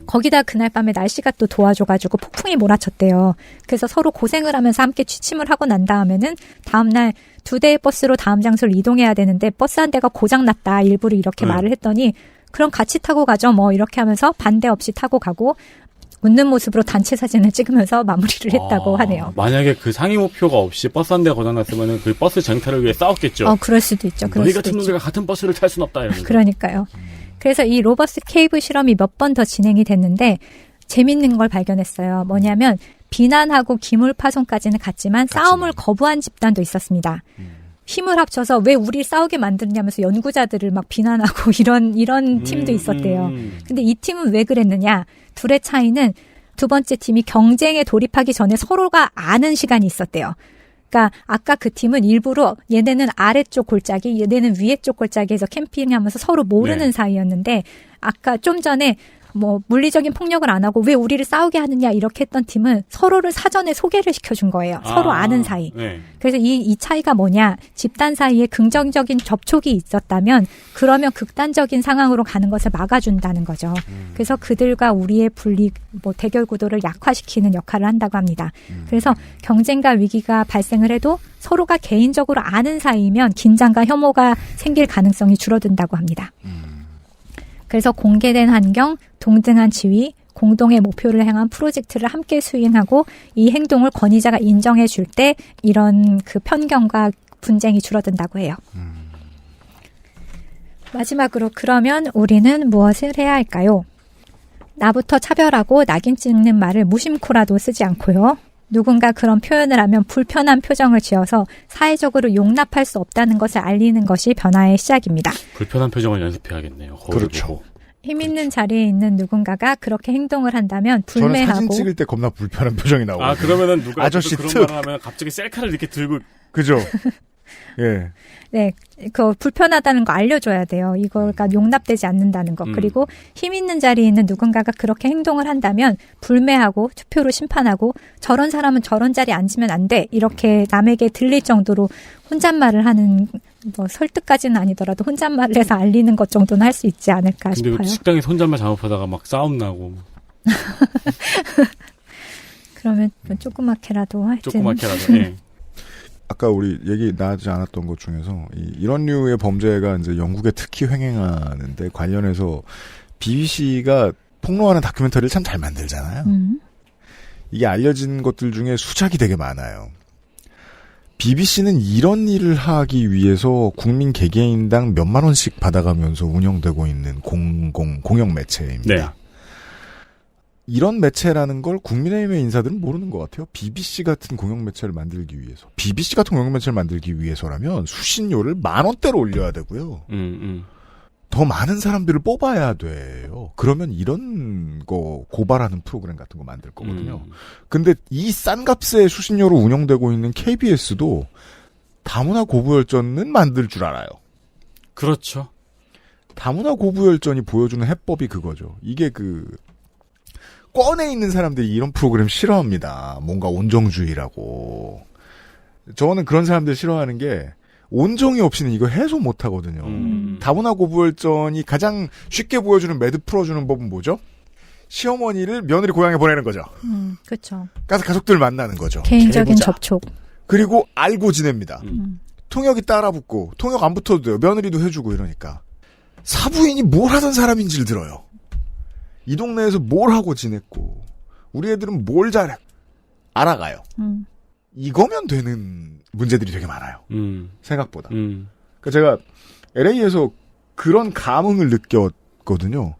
거기다 그날 밤에 날씨가 또 도와줘가지고 폭풍이 몰아쳤대요. 그래서 서로 고생을 하면서 함께 취침을 하고 난 다음에는 다음날 2대의 버스로 다음 장소를 이동해야 되는데 버스 한 대가 고장났다. 일부러 이렇게 말을 했더니 그럼 같이 타고 가죠. 뭐 이렇게 하면서 반대 없이 타고 가고 웃는 모습으로 단체 사진을 찍으면서 마무리를 했다고 하네요. 만약에 그 상위 목표가 없이 버스 한 대가 고장났으면 그 버스 쟁탈을 위해 싸웠겠죠. 그럴 수도 있죠. 너희 같은 놈들과 같은 버스를 탈 수는 없다. 이러면서. 그러니까요. 그래서 이 로버스 케이브 실험이 몇 번 더 진행이 됐는데 재밌는 걸 발견했어요. 뭐냐면 비난하고 기물 파손까지는 갔지만 싸움을 거부한 집단도 있었습니다. 힘을 합쳐서 왜 우리 싸우게 만드냐면서 연구자들을 막 비난하고 이런 팀도 있었대요. 근데 이 팀은 왜 그랬느냐? 둘의 차이는 두 번째 팀이 경쟁에 돌입하기 전에 서로가 아는 시간이 있었대요. 그러니까 아까 그 팀은 일부러 얘네는 아래쪽 골짜기, 얘네는 위에쪽 골짜기에서 캠핑하면서 서로 모르는 사이였는데 아까 좀 전에 뭐 물리적인 폭력을 안 하고 왜 우리를 싸우게 하느냐 이렇게 했던 팀은 서로를 사전에 소개를 시켜준 거예요. 서로 아는 사이. 네. 그래서 이 차이가 뭐냐. 집단 사이에 긍정적인 접촉이 있었다면 그러면 극단적인 상황으로 가는 것을 막아준다는 거죠. 그래서 그들과 우리의 대결 구도를 약화시키는 역할을 한다고 합니다. 그래서 경쟁과 위기가 발생을 해도 서로가 개인적으로 아는 사이면 긴장과 혐오가 생길 가능성이 줄어든다고 합니다. 그래서 공개된 환경, 동등한 지위, 공동의 목표를 향한 프로젝트를 함께 수행하고 이 행동을 권위자가 인정해 줄 때 이런 그 편견과 분쟁이 줄어든다고 해요. 마지막으로 그러면 우리는 무엇을 해야 할까요? 나부터 차별하고 낙인 찍는 말을 무심코라도 쓰지 않고요. 누군가 그런 표현을 하면 불편한 표정을 지어서 사회적으로 용납할 수 없다는 것을 알리는 것이 변화의 시작입니다. 불편한 표정을 연습해야겠네요. 그렇죠. 힘 있는 자리에 있는 누군가가 그렇게 행동을 한다면 불매하고. 저는 사진 찍을 때 겁나 불편한 표정이 나오고. 아 그러면은 누가 아저씨 그런 특. 말을 하면 갑자기 셀카를 이렇게 들고. 그죠. 예. 네, 그 불편하다는 거 알려줘야 돼요. 이거가 용납되지 않는다는 거. 그리고 힘 있는 자리에 있는 누군가가 그렇게 행동을 한다면 불매하고 투표로 심판하고 저런 사람은 저런 자리에 앉으면 안 돼. 이렇게 남에게 들릴 정도로 혼잣말을 하는 뭐 설득까지는 아니더라도 혼잣말을 해서 알리는 것 정도는 할 수 있지 않을까 싶어요. 근데 식당에서 혼잣말 잘못하다가 막 싸움 나고. 그러면 조그맣게라도 하여튼. 조그맣게라도. 예. 아까 우리 얘기 나지 않았던 것 중에서 이런 류의 범죄가 이제 영국에 특히 횡행하는데 관련해서 BBC가 폭로하는 다큐멘터리를 참 잘 만들잖아요. 이게 알려진 것들 중에 수작이 되게 많아요. BBC는 이런 일을 하기 위해서 국민 개개인당 몇만 원씩 받아가면서 운영되고 있는 공영 매체입니다. 네. 이런 매체라는 걸 국민의힘의 인사들은 모르는 것 같아요. BBC 같은 공영 매체를 만들기 위해서. BBC 같은 공영 매체를 만들기 위해서라면 수신료를 10,000원대로 올려야 되고요. 더 많은 사람들을 뽑아야 돼요. 그러면 이런 거 고발하는 프로그램 같은 거 만들 거거든요. 근데 이 싼 값의 수신료로 운영되고 있는 KBS도 다문화 고부열전은 만들 줄 알아요. 그렇죠. 다문화 고부열전이 보여주는 해법이 그거죠. 이게 꺼내 있는 사람들이 이런 프로그램 싫어합니다. 뭔가 온정주의라고. 저는 그런 사람들 싫어하는 게 온정이 없이는 이거 해소 못 하거든요. 다문화 고부열전이 가장 쉽게 보여주는 매듭 풀어주는 법은 뭐죠? 시어머니를 며느리 고향에 보내는 거죠. 그렇죠. 가서 가족들 만나는 거죠. 개인적인 해보자. 접촉. 그리고 알고 지냅니다. 통역이 따라붙고 통역 안 붙어도 돼요. 며느리도 해주고 이러니까. 사부인이 뭘 하던 사람인지를 들어요. 이 동네에서 뭘 하고 지냈고 우리 애들은 뭘 잘해 알아가요. 이거면 되는 문제들이 되게 많아요. 생각보다. 그러니까 제가 LA에서 그런 감흥을 느꼈거든요.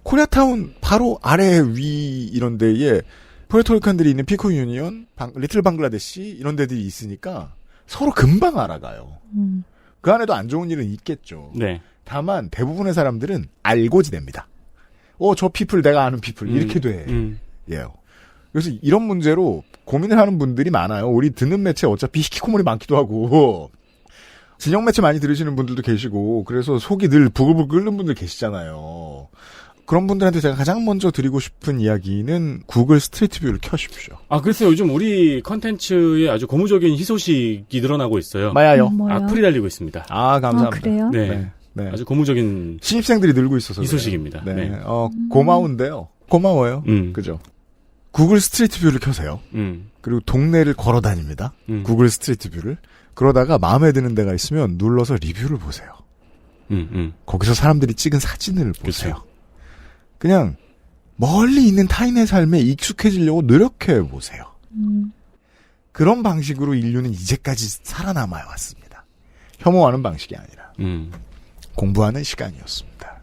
코리아타운 바로 아래 위 이런 데에 포르토리칸들이 있는 피코 유니언, 리틀 방글라데시 이런 데들이 있으니까 서로 금방 알아가요. 그 안에도 안 좋은 일은 있겠죠. 네. 다만 대부분의 사람들은 알고 지냅니다. 저 피플 내가 아는 피플 이렇게 돼. 예. 그래서 이런 문제로 고민을 하는 분들이 많아요. 우리 듣는 매체 어차피 히키코모리 많기도 하고 진영 매체 많이 들으시는 분들도 계시고 그래서 속이 늘 부글부글 끓는 분들 계시잖아요. 그런 분들한테 제가 가장 먼저 드리고 싶은 이야기는 구글 스트리트 뷰를 켜십시오. 아, 그래서 요즘 우리 컨텐츠에 아주 고무적인 희소식이 늘어나고 있어요. 마야요. 악플이 달리고 있습니다. 아, 감사합니다. 그래요? 네. 네. 아주 고무적인 신입생들이 늘고 있어서 희소식입니다. 네. 네. 고마운데요. 고마워요. 그죠? 구글 스트리트 뷰를 켜세요. 그리고 동네를 걸어 다닙니다. 구글 스트리트 뷰를. 그러다가 마음에 드는 데가 있으면 눌러서 리뷰를 보세요. 거기서 사람들이 찍은 사진을 보세요. 그쵸. 그냥 멀리 있는 타인의 삶에 익숙해지려고 노력해 보세요. 그런 방식으로 인류는 이제까지 살아남아 왔습니다. 혐오하는 방식이 아니라. 공부하는 시간이었습니다.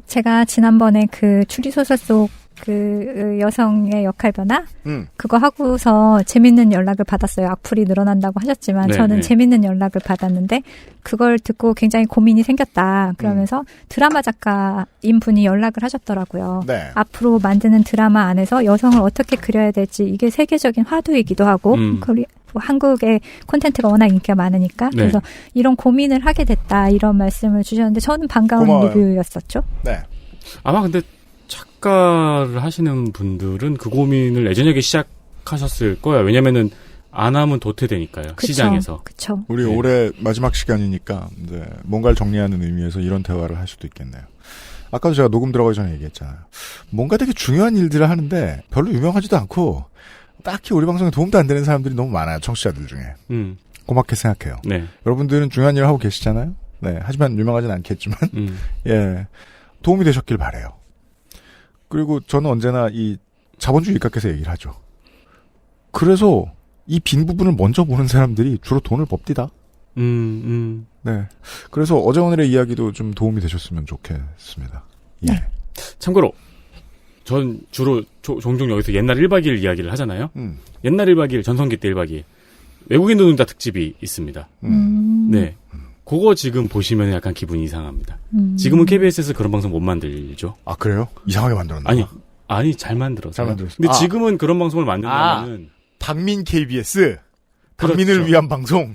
제가 지난번에 그 추리소설 속 그 여성의 역할 변화 그거 하고서 재밌는 연락을 받았어요. 악플이 늘어난다고 하셨지만 저는 재밌는 연락을 받았는데 그걸 듣고 굉장히 고민이 생겼다. 그러면서 드라마 작가인 분이 연락을 하셨더라고요. 네. 앞으로 만드는 드라마 안에서 여성을 어떻게 그려야 될지 이게 세계적인 화두이기도 하고 한국의 콘텐츠가 워낙 인기가 많으니까 그래서 이런 고민을 하게 됐다 이런 말씀을 주셨는데 저는 반가운 고마워요. 리뷰였었죠. 네. 아마 근데 작가를 하시는 분들은 그 고민을 예전에 시작하셨을 거예요. 왜냐면은 안 하면 도태되니까요. 그쵸, 시장에서. 그쵸. 우리 올해 마지막 시간이니까 이제 뭔가를 정리하는 의미에서 이런 대화를 할 수도 있겠네요. 아까도 제가 녹음 들어가기 전에 얘기했잖아요. 뭔가 되게 중요한 일들을 하는데 별로 유명하지도 않고 딱히 우리 방송에 도움도 안 되는 사람들이 너무 많아요. 청취자들 중에. 고맙게 생각해요. 네. 여러분들은 중요한 일을 하고 계시잖아요. 네. 하지만 유명하진 않겠지만 예. 도움이 되셨길 바라요. 그리고 저는 언제나 이 자본주의 일각에서 얘기를 하죠. 그래서 이 빈 부분을 먼저 보는 사람들이 주로 돈을 법디다. 네. 그래서 어제 오늘의 이야기도 좀 도움이 되셨으면 좋겠습니다. 예. 네. 참고로 전 주로 종종 여기서 옛날 1박 2일 이야기를 하잖아요. 옛날 1박 2일 전성기 때 1박 2일 외국인 노동자 특집이 있습니다. 네. 그거 지금 보시면 약간 기분이 이상합니다. 지금은 KBS에서 그런 방송 못 만들죠. 아, 그래요? 이상하게 만들었나? 아니, 잘 만들었어요. 잘 만들었어요. 근데 지금은 그런 방송을 만든다면은. 박민 KBS. 박민을 그렇죠. 위한 방송.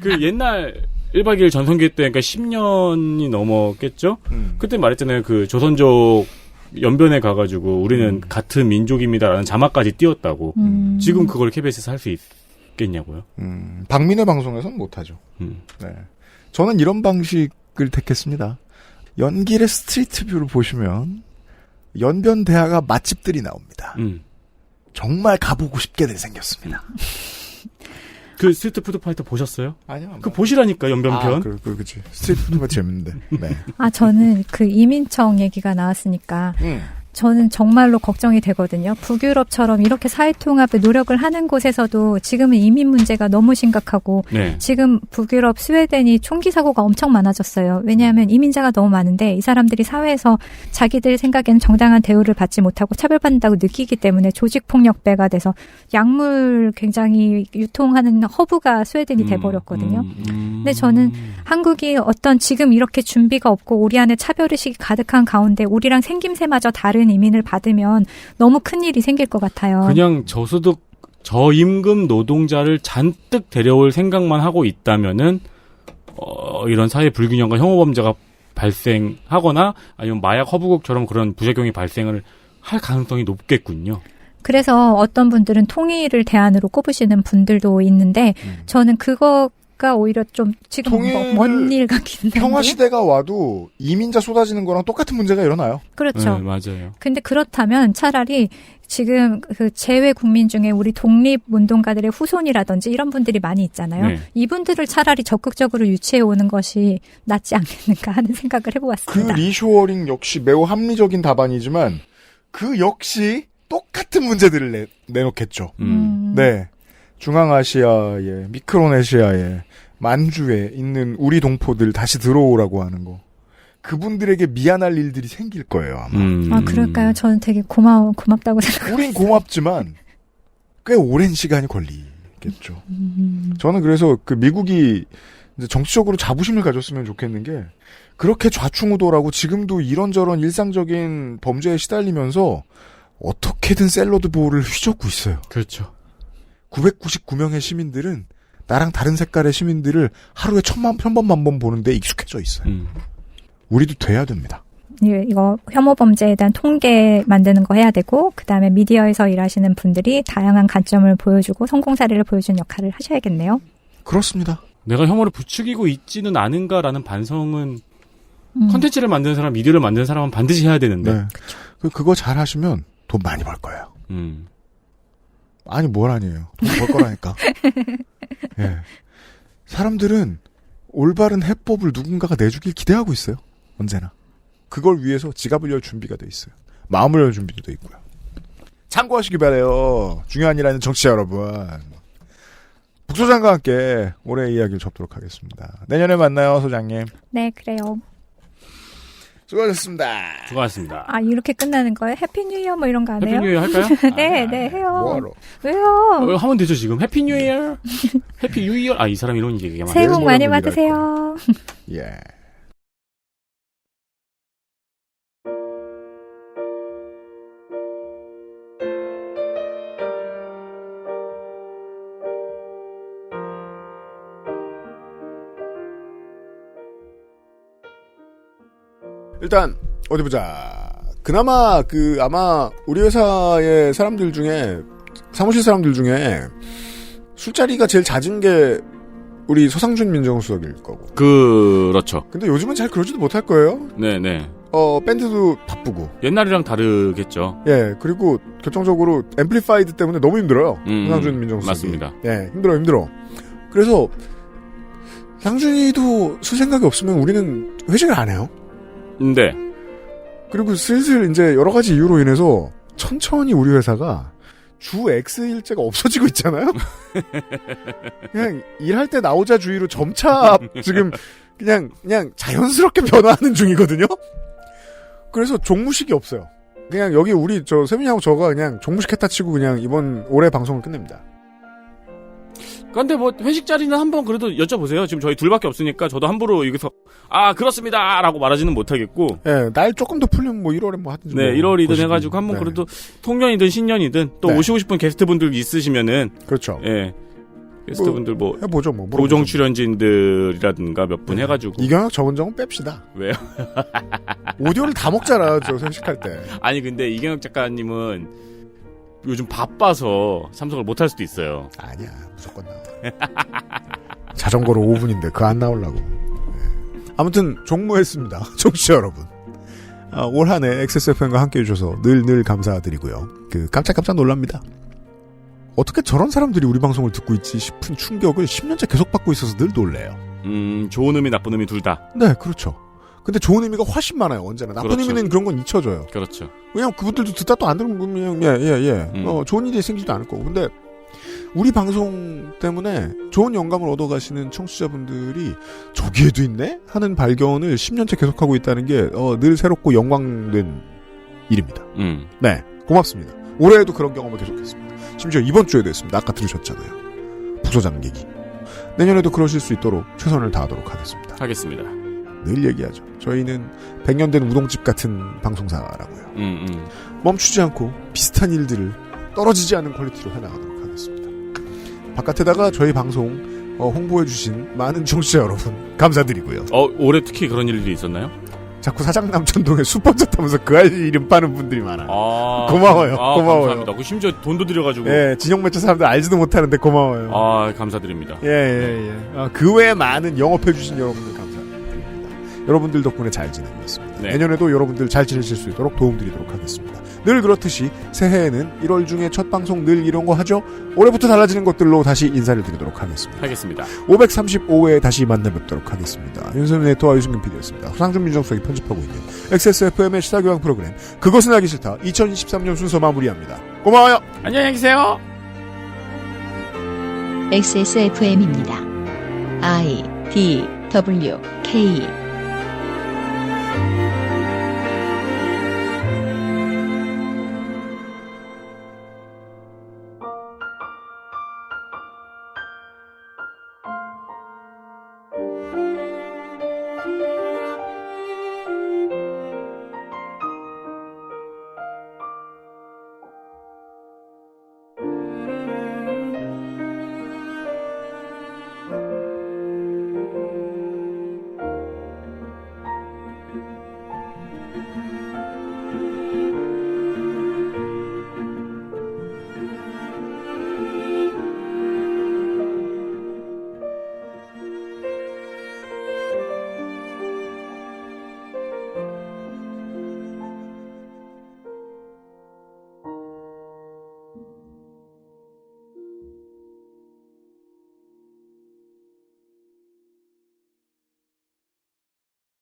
그 옛날 1박 2일 전성기 때, 그러니까 10년이 넘었겠죠? 그때 말했잖아요. 그 조선족 연변에 가가지고 우리는 같은 민족입니다라는 자막까지 띄웠다고. 지금 그걸 KBS에서 할 수 있겠냐고요? 박민의 방송에서는 못하죠. 네. 저는 이런 방식을 택했습니다. 연길의 스트리트 뷰를 보시면 연변 대하가 맛집들이 나옵니다. 정말 가보고 싶게 생겼습니다. 그 스트리트 푸드 파이터 보셨어요? 아니요. 그 보시라니까 연변편. 그치. 스트리트 푸드가 재밌는데. 네. 저는 그 이민청 얘기가 나왔으니까 저는 정말로 걱정이 되거든요. 북유럽처럼 이렇게 사회통합에 노력을 하는 곳에서도 지금은 이민 문제가 너무 심각하고 지금 북유럽 스웨덴이 총기 사고가 엄청 많아졌어요. 왜냐하면 이민자가 너무 많은데 이 사람들이 사회에서 자기들 생각에는 정당한 대우를 받지 못하고 차별받는다고 느끼기 때문에 조직폭력배가 돼서 약물 굉장히 유통하는 허브가 스웨덴이 돼버렸거든요. 근데 저는 한국이 어떤 지금 이렇게 준비가 없고 우리 안에 차별의식이 가득한 가운데 우리랑 생김새마저 다른 이민을 받으면 너무 큰일이 생길 것 같아요. 그냥 저소득, 저임금 노동자를 잔뜩 데려올 생각만 하고 있다면은, 이런 사회 불균형과 혐오범죄가 발생하거나 아니면 마약 허브국처럼 그런 부작용이 발생을 할 가능성이 높겠군요. 그래서 어떤 분들은 통일을 대안으로 꼽으시는 분들도 있는데 저는 그거가 오히려 좀 지금 먼 일 같긴 한데 평화 시대가 와도 이민자 쏟아지는 거랑 똑같은 문제가 일어나요. 그렇죠. 네, 맞아요. 근데 그렇다면 차라리 지금 그 재외 국민 중에 우리 독립운동가들의 후손이라든지 이런 분들이 많이 있잖아요. 네. 이분들을 차라리 적극적으로 유치해 오는 것이 낫지 않겠는가 하는 생각을 해보았습니다. 그 리쇼어링 역시 매우 합리적인 답안이지만 그 역시 똑같은 문제들을 내놓겠죠. 네. 중앙아시아에, 미크로네시아에, 만주에 있는 우리 동포들 다시 들어오라고 하는 거. 그분들에게 미안할 일들이 생길 거예요, 아마. 그럴까요? 저는 되게 고맙다고 생각합니다. 우린 고맙지만 꽤 오랜 시간이 걸리겠죠. 저는 그래서 그 미국이 이제 정치적으로 자부심을 가졌으면 좋겠는 게 그렇게 좌충우돌하고 지금도 이런저런 일상적인 범죄에 시달리면서 어떻게든 샐러드 보울을 휘젓고 있어요. 그렇죠. 999명의 시민들은 나랑 다른 색깔의 시민들을 하루에 1000번 보는데 익숙해져 있어요. 우리도 돼야 됩니다. 이거 혐오 범죄에 대한 통계 만드는 거 해야 되고 그다음에 미디어에서 일하시는 분들이 다양한 관점을 보여주고 성공 사례를 보여주는 역할을 하셔야겠네요. 그렇습니다. 내가 혐오를 부추기고 있지는 않은가라는 반성은 컨텐츠를 만드는 사람, 미디어를 만드는 사람은 반드시 해야 되는데. 네. 그거 잘 하시면 돈 많이 벌 거예요. 아니 뭘 아니에요. 돈 벌 거라니까. 예. 사람들은 올바른 해법을 누군가가 내주길 기대하고 있어요. 언제나. 그걸 위해서 지갑을 열 준비가 돼 있어요. 마음을 열 준비도 돼 있고요. 참고하시기 바라요. 중요한 일 하는 정치자 여러분. 북소장과 함께 올해 이야기를 접도록 하겠습니다. 내년에 만나요, 소장님. 네, 그래요. 수고하셨습니다. 수고하셨습니다. 아, 이렇게 끝나는 거예요? 해피 뉴 이어 뭐 이런 거 안 해요? 해피 뉴 이어 할까요? 네, 네, 해요. 뭐하러? 왜요? 하면 되죠, 지금. 해피 뉴 이어. 해피 뉴 이어. 아, 이 사람 이런 얘기가 많아요. 새해 복 많이 받으세요. 예. 일단 어디 보자. 그나마 아마 우리 회사의 사람들 중에 사무실 사람들 중에 술자리가 제일 잦은 게 우리 서상준 민정수석일 거고. 그렇죠. 근데 요즘은 잘 그러지도 못할 거예요. 네네. 밴드도 바쁘고. 옛날이랑 다르겠죠. 예, 그리고 결정적으로 앰플리파이드 때문에 너무 힘들어요. 서상준 민정수석이. 맞습니다. 예, 힘들어. 그래서 상준이도 쓸 생각이 없으면 우리는 회식을 안 해요. 네. 그리고 슬슬 이제 여러 가지 이유로 인해서 천천히 우리 회사가 주 X일제가 없어지고 있잖아요? 그냥 일할 때 나오자 주의로 점차 지금 그냥 자연스럽게 변화하는 중이거든요? 그래서 종무식이 없어요. 그냥 여기 우리 세민이하고 저가 그냥 종무식 했다 치고 그냥 이번 올해 방송을 끝냅니다. 근데 뭐 회식 자리는 한번 그래도 여쭤보세요. 지금 저희 둘밖에 없으니까 저도 함부로 여기서 그렇습니다라고 말하지는 못하겠고. 네, 날 조금 더 풀리면 뭐 1월에 뭐 하든지. 네, 1월이든 해가지고 한번 그래도 통년이든 신년이든 또 오시고 싶은 게스트분들 있으시면은. 그렇죠. 예. 게스트분들 뭐 해보죠 뭐. 고정 출연진들이라든가 몇 분 해가지고. 이경혁 정은정은 뺍시다. 왜요? 오디오를 다 먹잖아 저 회식할 때. 아니 근데 이경혁 작가님은 요즘 바빠서 참석을 못할 수도 있어요. 아니야, 무조건 나와. 자전거로 5분인데 그거 안 나오려고. 네. 아무튼 종무했습니다. 청취자 여러분. 올 한 해 XSFM과 함께해 주셔서 늘 감사드리고요. 깜짝깜짝 놀랍니다. 어떻게 저런 사람들이 우리 방송을 듣고 있지 싶은 충격을 10년째 계속 받고 있어서 늘 놀래요. 좋은 의미 나쁜 의미 둘 다. 네, 그렇죠. 근데 좋은 의미가 훨씬 많아요, 언제나. 나쁜 그렇죠. 의미는 그런 건 잊혀져요. 그렇죠. 왜냐면 그분들도 듣다 또 안 들으면 그냥, 좋은 일이 생기지도 않을 거고. 근데 우리 방송 때문에 좋은 영감을 얻어가시는 청취자분들이 저기에도 있네? 하는 발견을 10년째 계속하고 있다는 게 늘 새롭고 영광된 일입니다. 네, 고맙습니다. 올해에도 그런 경험을 계속했습니다. 심지어 이번 주에도 했습니다. 아까 들으셨잖아요. 부서장 얘기. 내년에도 그러실 수 있도록 최선을 다하도록 하겠습니다. 늘 얘기하죠. 저희는 100년 된 우동집 같은 방송사라고요. 멈추지 않고 비슷한 일들을 떨어지지 않은 퀄리티로 해나가도록 하겠습니다. 바깥에다가 저희 방송 홍보해주신 많은 청취자 여러분 감사드리고요. 올해 특히 그런 일들이 있었나요? 자꾸 사장남천동에 슈퍼챗 하면서 그 아이 이름 빠는 분들이 많아요. 고마워요. 고마워요. 감사합니다. 심지어 돈도 들여가지고. 예, 진영 매체 사람들 알지도 못하는데 고마워요. 감사드립니다. 예. 그 외에 많은 영업해주신 여러분들 감사드립니다. 여러분들 덕분에 잘 지내고 있습니다. 네. 내년에도 여러분들 잘 지내실 수 있도록 도움드리도록 하겠습니다. 늘 그렇듯이 새해에는 1월 중에 첫 방송 늘 이런 거 하죠. 올해부터 달라지는 것들로 다시 인사를 드리도록 하겠습니다. 535회에 다시 만나 뵙도록 하겠습니다. 윤세민 네트와 유승균 PD였습니다. 서상준 민정수석이 편집하고 있는 XSFM의 시사교양 프로그램 그것은 알기 싫다 2023년 순서 마무리합니다. 고마워요. 안녕히 계세요. XSFM입니다. I, D, W, K